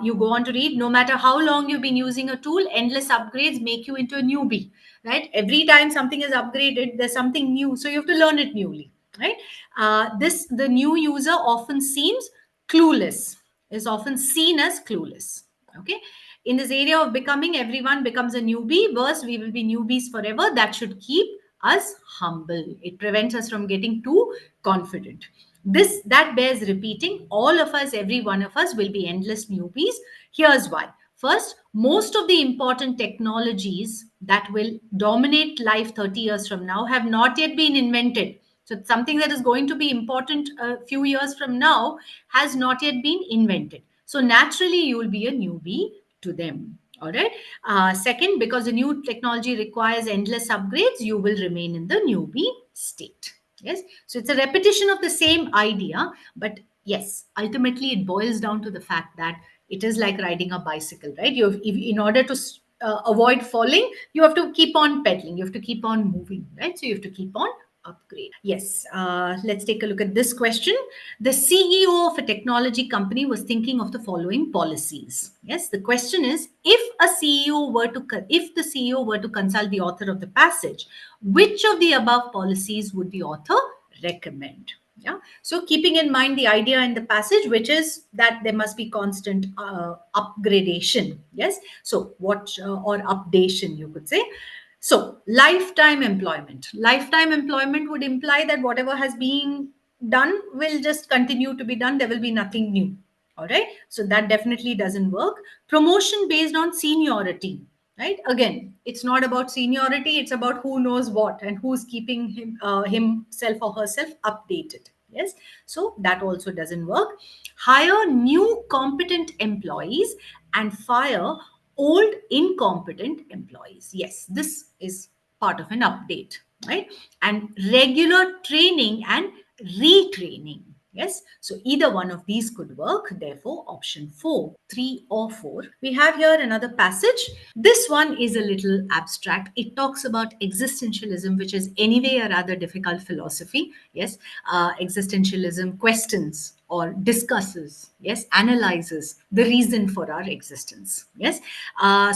S1: you go on to read, no matter how long you've been using a tool, endless upgrades make you into a newbie, right? Every time something is upgraded, there's something new. So you have to learn it newly, right? The new user often seems clueless, is often seen as clueless. Okay. In this area of becoming, everyone becomes a newbie. Worse, we will be newbies forever. That should keep us humble. It prevents us from getting too confident. This that bears repeating. All of us, every one of us, will be endless newbies. Here's why. First, most of the important technologies that will dominate life 30 years from now have not yet been invented. So something that is going to be important a few years from now has not yet been invented. So naturally, you will be a newbie to them. All right. Second, because the new technology requires endless upgrades, you will remain in the newbie state. Yes. So it's a repetition of the same idea, but yes, ultimately it boils down to the fact that it is like riding a bicycle, right? In order to avoid falling, you have to keep on pedaling, you have to keep on moving, right? So you have to keep on upgrade. Yes, let's take a look at this question. The CEO of a technology company was thinking of the following policies. Yes, the question is, if the CEO were to consult the author of the passage, which of the above policies would the author recommend? Yeah. So keeping in mind the idea in the passage, which is that there must be constant upgradation. Yes. So what or updation, you could say. So lifetime employment would imply that whatever has been done will just continue to be done. There will be nothing new. All right. So that definitely doesn't work. Promotion based on seniority, right? Again, it's not about seniority. It's about who knows what and who's keeping himself or herself updated. Yes. So that also doesn't work. Hire new competent employees and fire old incompetent employees. Yes, this is part of an update, right? And regular training and retraining. Yes, so either one of these could work. Therefore, option 4, 3, or 4. We have here another passage. This one is a little abstract. It talks about existentialism, which is anyway a rather difficult philosophy. Yes, existentialism questions or discusses, yes, analyzes the reason for our existence. Yes,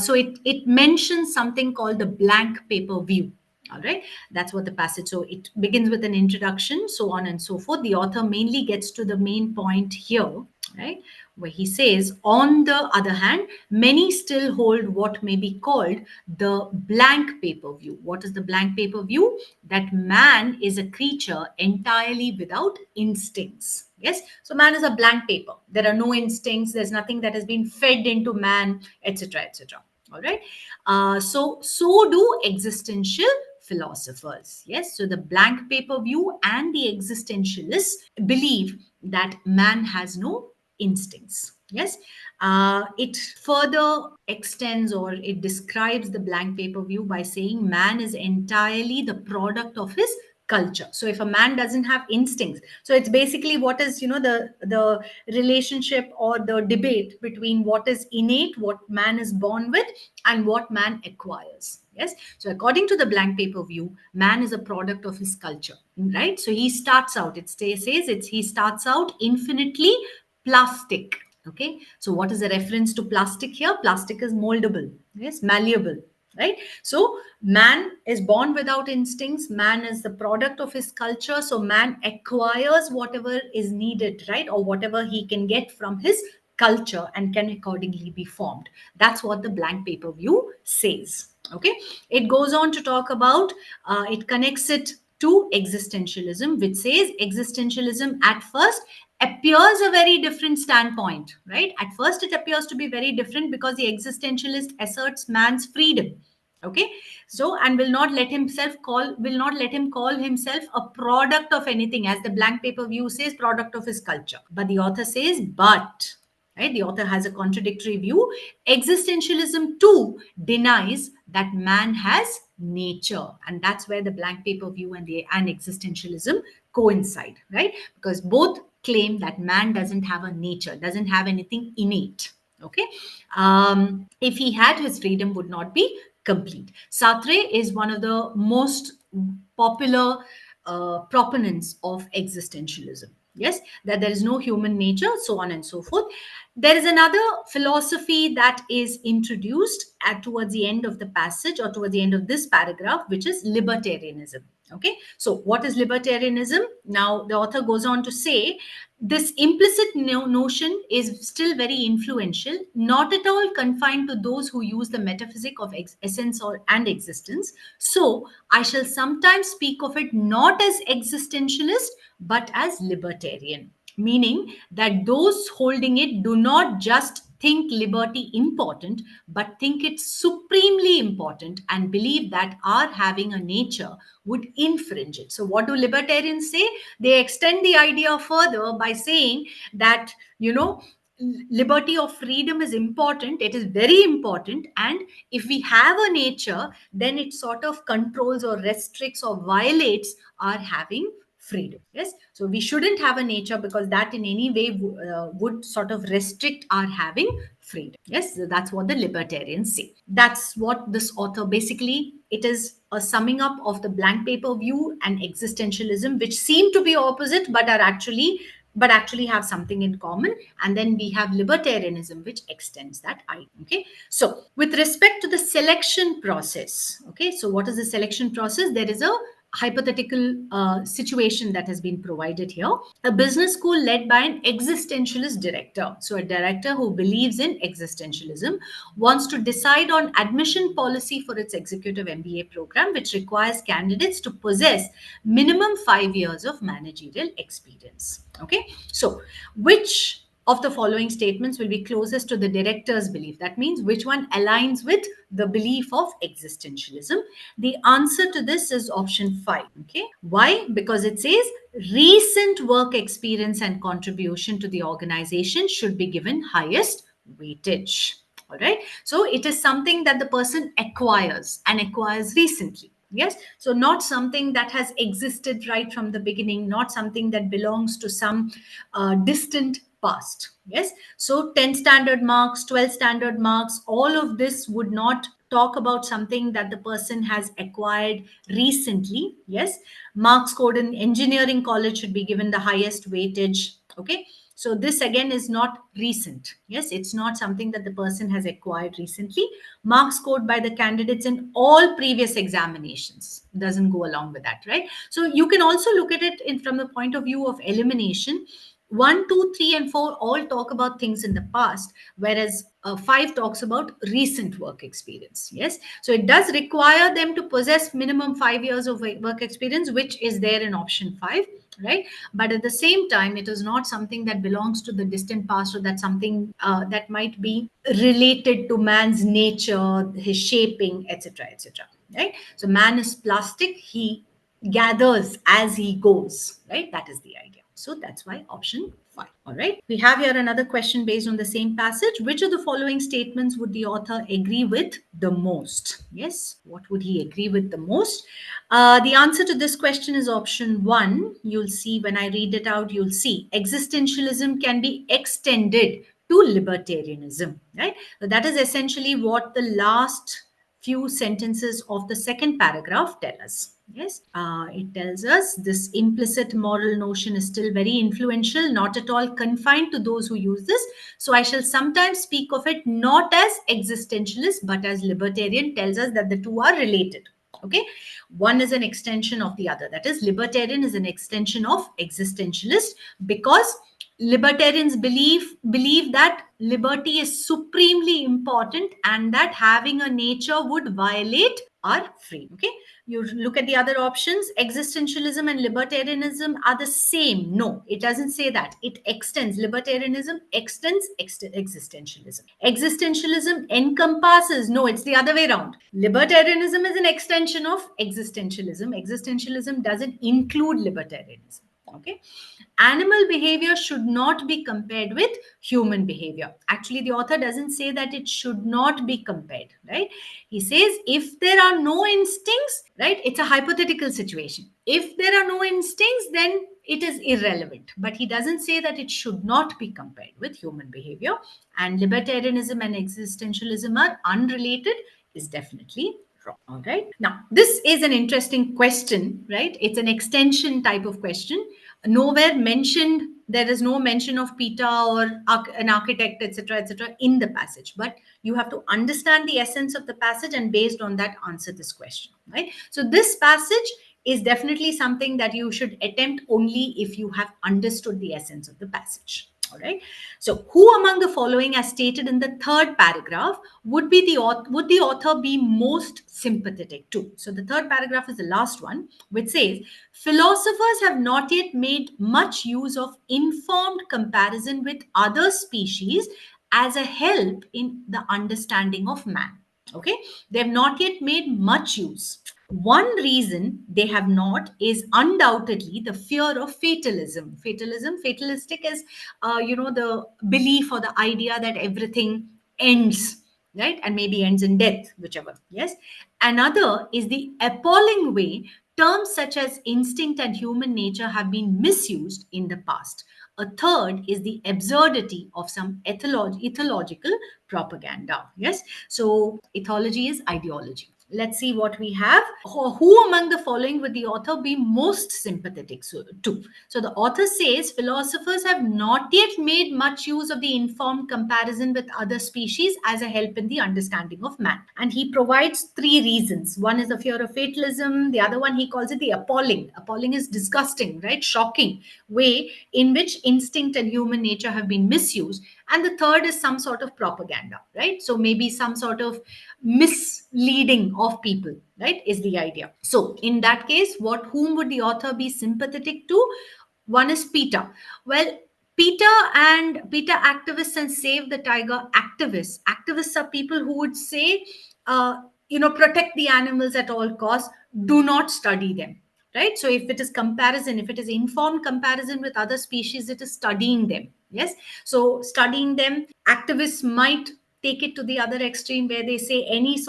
S1: so it mentions something called the blank paper view. All right, that's what the passage. So it begins with an introduction, so on and so forth. The author mainly gets to the main point here, right? Where he says, on the other hand, many still hold what may be called the blank paper view. What is the blank paper view? That man is a creature entirely without instincts. Yes, so man is a blank paper. There are no instincts. There's nothing that has been fed into man, etc., etc. All right. So do existential philosophers. Yes. So the blank paper view and the existentialists believe that man has no instincts. Yes. It further extends or it describes the blank paper view by saying man is entirely the product of his culture. So if a man doesn't have instincts, so it's basically what is, the relationship or the debate between what is innate, what man is born with, and what man acquires. Yes, so according to the blank paper view, man is a product of his culture, right? So he starts out, he starts out infinitely plastic. Okay, so what is the reference to plastic here? Plastic is moldable, yes, malleable, right? So man is born without instincts. Man is the product of his culture. So man acquires whatever is needed, right? Or whatever he can get from his culture and can accordingly be formed. That's what the blank paper view says. Okay, it goes on to talk about, it connects it to existentialism, which says existentialism at first appears a very different standpoint, right? At first, it appears to be very different because the existentialist asserts man's freedom. Okay, so and will not let him call himself a product of anything, as the blank paper view says, product of his culture. But the author says, but, right, the author has a contradictory view. Existentialism too denies that man has nature, and that's where the blank paper view and existentialism coincide, right? Because both claim that man doesn't have a nature, doesn't have anything innate. Okay, if he had, his freedom would not be complete. Sartre is one of the most popular proponents of existentialism. Yes, that there is no human nature, so on and so forth. There is another philosophy that is introduced towards the end of the passage or towards the end of this paragraph, which is libertarianism. Okay, so what is libertarianism? Now, the author goes on to say this implicit notion is still very influential, not at all confined to those who use the metaphysic of essence and existence. So, I shall sometimes speak of it not as existentialist, but as libertarian, meaning that those holding it do not just think liberty important, but think it supremely important and believe that our having a nature would infringe it. So, what do libertarians say? They extend the idea further by saying that, liberty or freedom is important. It is very important. And if we have a nature, then it sort of controls or restricts or violates our having freedom. Yes, so we shouldn't have a nature because that in any way would sort of restrict our having freedom. Yes, so that's what the libertarians say. That's what this author basically, it is a summing up of the blank paper view and existentialism, which seem to be opposite but actually have something in common. And then we have libertarianism, which extends that idea. Okay, so with respect to the selection process, okay, so what is the selection process? There is a hypothetical situation that has been provided here. A business school led by an existentialist director. So, a director who believes in existentialism wants to decide on admission policy for its executive MBA program, which requires candidates to possess minimum 5 years of managerial experience. Okay, so which of the following statements will be closest to the director's belief? That means which one aligns with the belief of existentialism? The answer to this is option 5. Okay, why? Because it says recent work experience and contribution to the organization should be given highest weightage. All right, so it is something that the person acquires and acquires recently. Yes, so not something that has existed right from the beginning, not something that belongs to some distant past. Yes, so 10 standard marks, 12 standard marks, all of this would not talk about something that the person has acquired recently. Yes, marks scored in engineering college should be given the highest weightage. Okay, so this again is not recent. Yes, it's not something that the person has acquired recently. Marks scored by the candidates in all previous examinations doesn't go along with that, right? So you can also look at it from the point of view of elimination. 1, 2, 3, and 4 all talk about things in the past, whereas 5 talks about recent work experience. Yes, so it does require them to possess minimum 5 years of work experience, which is there in option 5, right? But at the same time, it is not something that belongs to the distant past, or that's something that might be related to man's nature, his shaping, etc., etc. Right? So man is plastic; he gathers as he goes. Right? That is the idea. So that's why option 5. All right. We have here another question based on the same passage. Which of the following statements would the author agree with the most? Yes. What would he agree with the most? The answer to this question is option 1. You'll see when I read it out, you'll see existentialism can be extended to libertarianism, right? So that is essentially what the last few sentences of the second paragraph tell us. Yes, it tells us this implicit moral notion is still very influential, not at all confined to those who use this. So I shall sometimes speak of it not as existentialist, but as libertarian. Tells us that the two are related. Okay, one is an extension of the other. That is, libertarian is an extension of existentialist, because libertarians believe that liberty is supremely important and that having a nature would violate our freedom. Okay, you look at the other options. Existentialism and libertarianism are the same. No, it doesn't say that. It extends. Libertarianism extends existentialism. Existentialism encompasses. No, it's the other way around. Libertarianism is an extension of existentialism. Existentialism doesn't include libertarianism. Okay, animal behavior should not be compared with human behavior. Actually, the author doesn't say that it should not be compared, right? He says if there are no instincts, right? It's a hypothetical situation. If there are no instincts, then it is irrelevant. But he doesn't say that it should not be compared with human behavior. And libertarianism and existentialism are unrelated is definitely wrong. All right. Now, this is an interesting question, right? It's an extension type of question. nowhere mentioned, there is no mention of Peter or an architect, etc., in the passage. But you have to understand the essence of the passage, and based on that, answer this question, right? So this passage is definitely something that you should attempt only if you have understood the essence of the passage. All right. So, who among the following, as stated in the third paragraph, would the author be most sympathetic to? So, the third paragraph is the last one, which says, philosophers have not yet made much use of informed comparison with other species as a help in the understanding of man. Okay, they have not yet made much use. One reason they have not is undoubtedly the fear of fatalism. Fatalistic is, the belief or the idea that everything ends, right? And maybe ends in death, whichever. Yes. Another is the appalling way terms such as instinct and human nature have been misused in the past. A third is the absurdity of some ethological propaganda. Yes. So, ethology is ideology. Let's see what we have. Who among the following would the author be most sympathetic to? So the author says philosophers have not yet made much use of the informed comparison with other species as a help in the understanding of man. And he provides three reasons. One is the fear of fatalism. The other one, he calls it the appalling. Appalling is disgusting, right? Shocking way in which instinct and human nature have been misused. And the third is some sort of propaganda, right? So maybe some sort of misleading of people, right, is the idea. So in that case, whom would the author be sympathetic to? One is Peter. Well, Peter activists and Save the Tiger activists are people who would say, protect the animals at all costs, do not study them, right? So if it is comparison, if it is informed comparison with other species, it is studying them. Yes. So studying them, activists might take it to the other extreme where they say any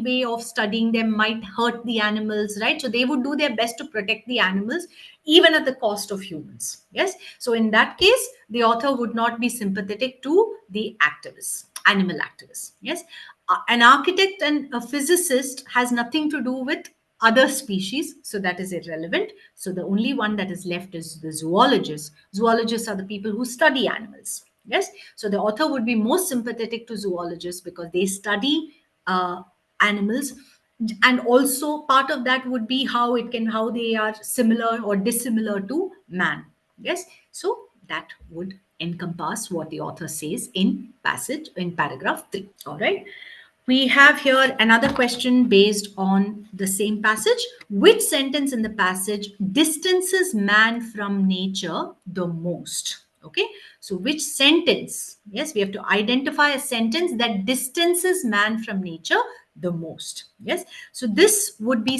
S1: way of studying them might hurt the animals, right? So they would do their best to protect the animals even at the cost of humans. Yes. So in that case, the author would not be sympathetic to the activists, animal activists. Yes. An architect and a physicist has nothing to do with other species, so that is irrelevant. So the only one that is left is the zoologists. Zoologists are the people who study animals. Yes. So the author would be most sympathetic to zoologists because they study animals, and also part of that would be how they are similar or dissimilar to man. Yes. So that would encompass what the author says in paragraph 3. All right. We have here another question based on the same passage. Which sentence in the passage distances man from nature the most? Okay, so which sentence? Yes, we have to identify a sentence that distances man from nature the most. Yes, so this would be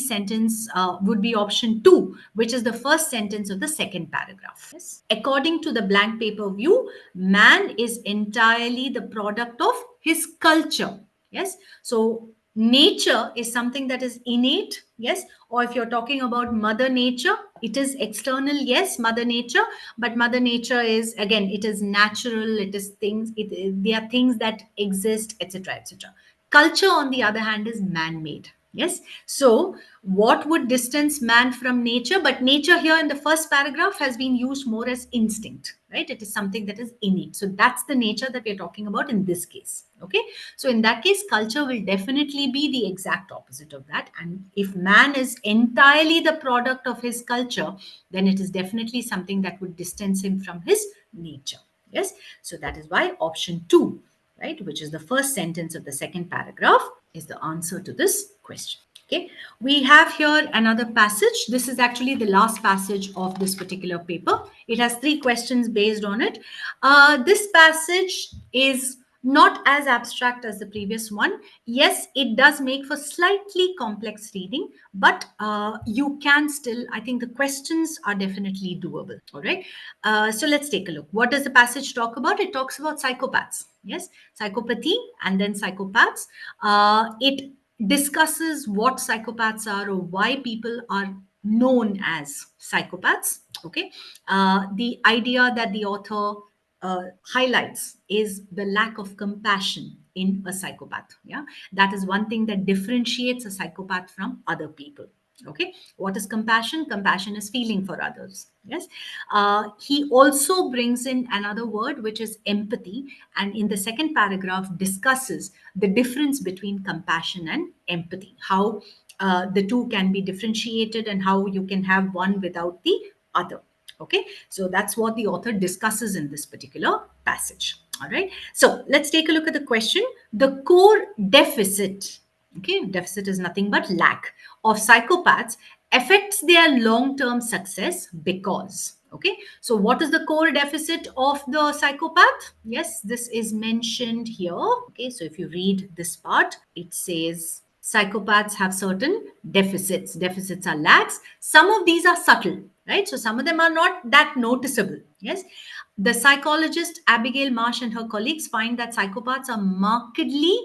S1: would be option 2, which is the first sentence of the second paragraph. Yes. According to the blank paper view, man is entirely the product of his culture. Yes. So nature is something that is innate. Yes. Or if you're talking about mother nature, it is external. Yes, mother nature. But mother nature is, again, it is natural. It is things, they are things that exist, etc., etc. Culture, on the other hand, is man-made. Yes. So what would distance man from nature? But nature here in the first paragraph has been used more as instinct, right? It is something that is innate. So that's the nature that we're talking about in this case. Okay. So in that case, culture will definitely be the exact opposite of that. And if man is entirely the product of his culture, then it is definitely something that would distance him from his nature. Yes. So that is why option 2, right, which is the first sentence of the second paragraph, is the answer to this question. Okay, we have here another passage. This is actually the last passage of this particular paper. It has 3 questions based on it. This passage is not as abstract as the previous one. Yes, it does make for slightly complex reading, but you can still, I think the questions are definitely doable. All right. So let's take a look. What does the passage talk about? It talks about psychopaths. Yes, psychopathy and then psychopaths. It discusses what psychopaths are or why people are known as psychopaths. Okay. The idea that the author highlights is the lack of compassion in a psychopath. Yeah, that is one thing that differentiates a psychopath from other people. Okay, what is compassion? Compassion is feeling for others. Yes. He also brings in another word, which is empathy, and in the second paragraph discusses the difference between compassion and empathy, how the two can be differentiated and how you can have one without the other. Okay, so that's what the author discusses in this particular passage. All right, so let's take a look at the question. The core deficit, okay, deficit is nothing but lack, of psychopaths affects their long term success because, okay, so what is the core deficit of the psychopath? Yes, this is mentioned here. Okay, so if you read this part, it says psychopaths have certain deficits. Deficits are lacks. Some of these are subtle, right? So some of them are not that noticeable. Yes. The psychologist Abigail Marsh and her colleagues find that psychopaths are markedly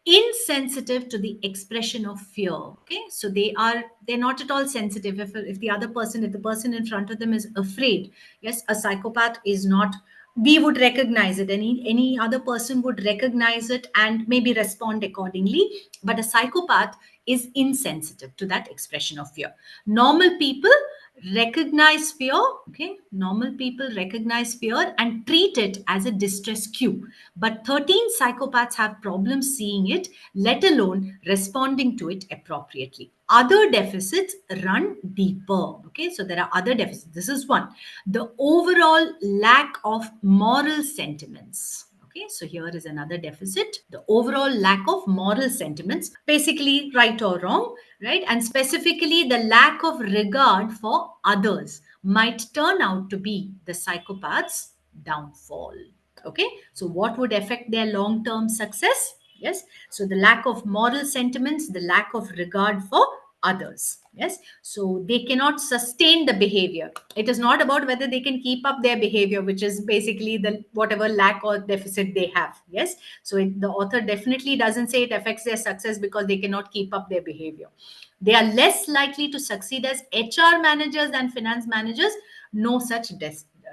S1: insensitive to the expression of fear. Okay, so they're not at all sensitive. If the other person, if the person in front of them is afraid, yes, a psychopath is not, we would recognize it, any other person would recognize it and maybe respond accordingly, but a psychopath is insensitive to that expression of fear. Normal people recognize fear. Okay, normal people recognize fear and treat it as a distress cue, but 13 psychopaths have problems seeing it, let alone responding to it appropriately. Other deficits run deeper. Okay, so there are other deficits. This is one, the overall lack of moral sentiments. Okay, so here is another deficit, the overall lack of moral sentiments, basically right or wrong, right? And specifically, the lack of regard for others might turn out to be the psychopath's downfall. Okay, so what would affect their long term success? Yes, so the lack of moral sentiments, the lack of regard for others. Yes, so they cannot sustain the behavior. It is not about whether they can keep up their behavior, which is basically the whatever lack or deficit they have. Yes, so the author definitely doesn't say it affects their success because they cannot keep up their behavior. They are less likely to succeed as HR managers than finance managers. No such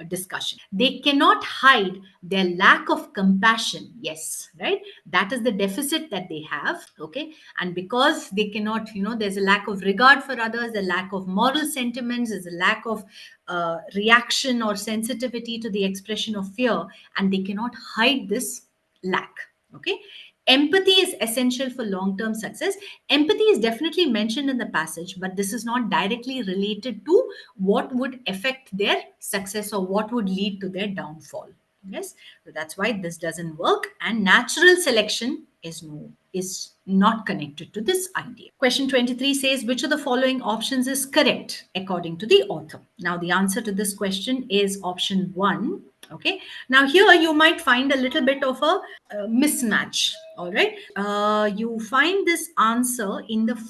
S1: discussion. They cannot hide their lack of compassion. Yes, right? That is the deficit that they have. Okay. And because they cannot, there's a lack of regard for others, a lack of moral sentiments, there's a lack of reaction or sensitivity to the expression of fear, and they cannot hide this lack. Okay. Empathy is essential for long term success. Empathy is definitely mentioned in the passage, but this is not directly related to what would affect their success or what would lead to their downfall. Yes, so that's why this doesn't work, and natural selection is not connected to this idea. Question 23 says, which of the following options is correct according to the author? Now the answer to this question is option 1. Okay, now here you might find a little bit of a mismatch. All right, you find this answer in the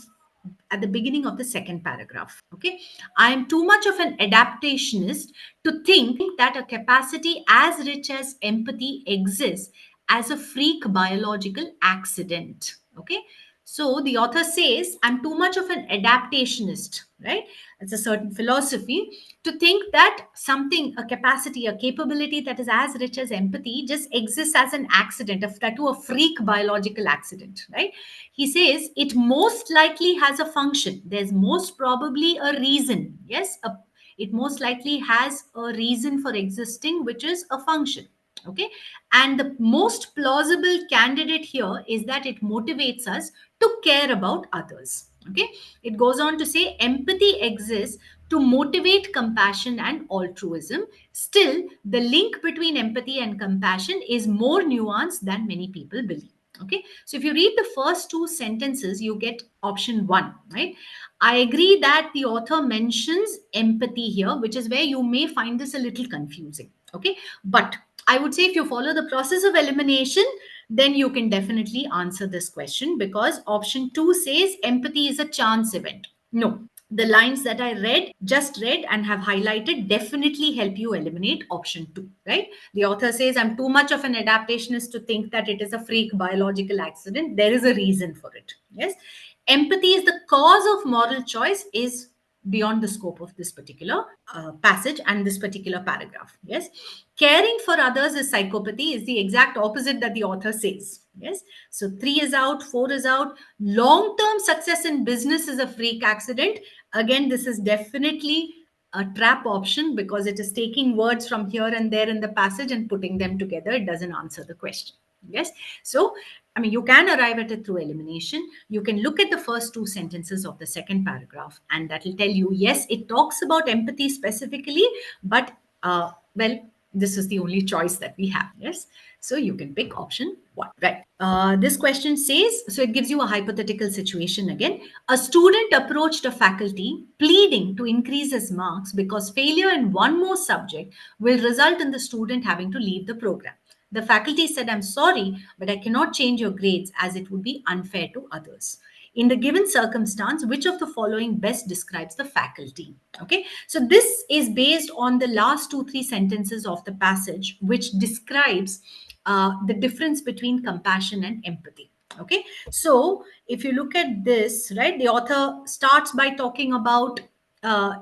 S1: at the beginning of the second paragraph. Okay, I am too much of an adaptationist to think that a capacity as rich as empathy exists as a freak biological accident. Okay, so the author says, I'm too much of an adaptationist, right? It's a certain philosophy to think that something, a capacity, a capability that is as rich as empathy just exists as an accident, a freak biological accident, right? He says it most likely has a function. There's most probably a reason. Yes, it most likely has a reason for existing, which is a function. Okay, and the most plausible candidate here is that it motivates us to care about others. Okay, it goes on to say empathy exists to motivate compassion and altruism. Still, the link between empathy and compassion is more nuanced than many people believe. Okay, so if you read the first two sentences, you get option 1, right? I agree that the author mentions empathy here, which is where you may find this a little confusing. Okay, but I would say if you follow the process of elimination, then you can definitely answer this question, because option 2 says empathy is a chance event. No, the lines that I just read and have highlighted definitely help you eliminate option 2, right? The author says, I'm too much of an adaptationist to think that it is a freak biological accident. There is a reason for it. Yes. Empathy is the cause of moral choice is beyond the scope of this particular passage and this particular paragraph. Yes, caring for others is psychopathy is the exact opposite that the author says. Yes, so 3 is out, 4 is out. Long term success in business is a freak accident. Again, this is definitely a trap option because it is taking words from here and there in the passage and putting them together. It doesn't answer the question. Yes, so I mean, you can arrive at it through elimination. You can look at the first 2 sentences of the second paragraph, and that will tell you, yes, it talks about empathy specifically, but well, this is the only choice that we have. Yes, so you can pick option 1. Right. This question says, so it gives you a hypothetical situation again. A student approached a faculty pleading to increase his marks because failure in one more subject will result in the student having to leave the program. The faculty said, I'm sorry, but I cannot change your grades as it would be unfair to others. In the given circumstance, which of the following best describes the faculty? Okay, so this is based on the last 2-3 sentences of the passage, which describes the difference between compassion and empathy. Okay, so if you look at this, right, the author starts by talking about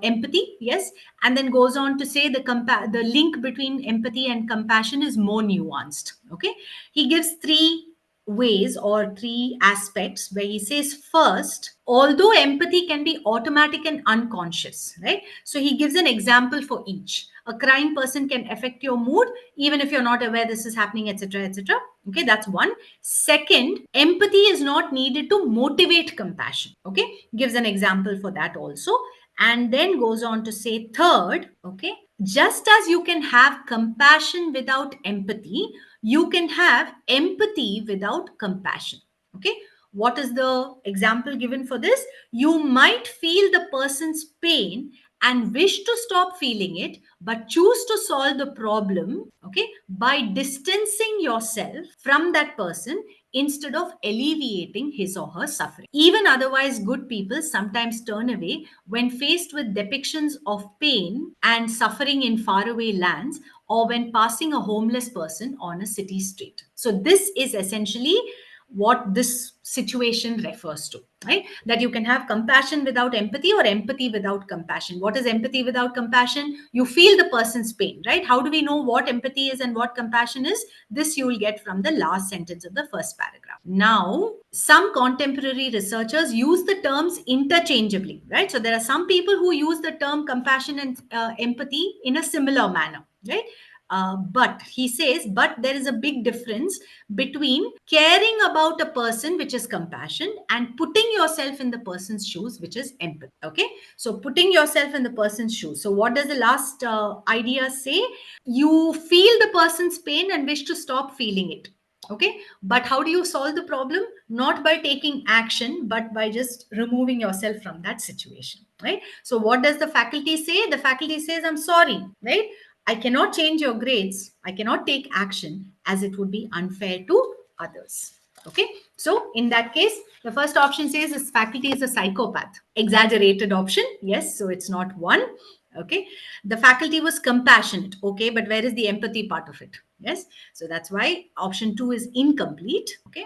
S1: empathy, yes, and then goes on to say the link between empathy and compassion is more nuanced. Okay, he gives 3 ways or 3 aspects where he says, first, although empathy can be automatic and unconscious, right, so he gives an example for each. A crying person can affect your mood even if you're not aware this is happening, etc., etc. Okay, that's one. Second, empathy is not needed to motivate compassion. Okay, gives an example for that also. And then goes on to say, third, okay, just as you can have compassion without empathy, you can have empathy without compassion. Okay, what is the example given for this? You might feel the person's pain and wish to stop feeling it, but choose to solve the problem, okay, by distancing yourself from that person instead of alleviating his or her suffering. Even otherwise good people sometimes turn away when faced with depictions of pain and suffering in faraway lands, or when passing a homeless person on a city street. So this is essentially what this situation refers to, right? That you can have compassion without empathy or empathy without compassion. What is empathy without compassion? You feel the person's pain, right? How do we know what empathy is and what compassion is? This you will get from the last sentence of the first paragraph. Now, some contemporary researchers use the terms interchangeably, right? So there are some people who use the term compassion and empathy in a similar manner, right? But he says, but there is a big difference between caring about a person, which is compassion, and putting yourself in the person's shoes, which is empathy. Okay, so putting yourself in the person's shoes. So what does the last idea say? You feel the person's pain and wish to stop feeling it. Okay, but how do you solve the problem? Not by taking action, but by just removing yourself from that situation, right? So what does the faculty say? The faculty says, I'm sorry, right? I cannot change your grades. I cannot take action as it would be unfair to others. Okay. So in that case, the first option says this faculty is a psychopath. Exaggerated option. Yes. So it's not 1. Okay. The faculty was compassionate. Okay. But where is the empathy part of it? Yes. So that's why option 2 is incomplete. Okay.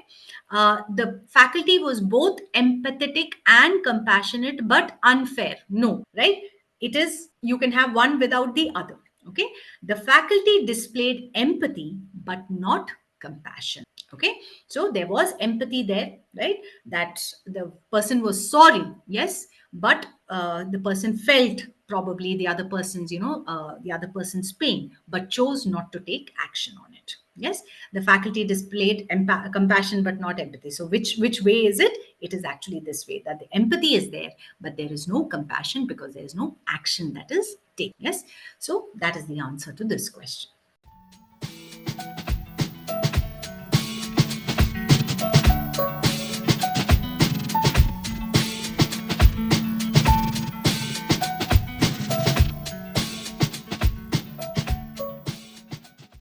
S1: The faculty was both empathetic and compassionate, but unfair. No, right? It is, you can have one without the other. Okay, the faculty displayed empathy but not compassion. Okay, so there was empathy there, right? That the person was sorry, yes, but the person felt probably the other person's, the other person's pain, but chose not to take action on it. Yes, the faculty displayed compassion but not empathy. So which way is it? It is actually this way, that the empathy is there, but there is no compassion because there is no action that is taken. Yes, so that is the answer to this question.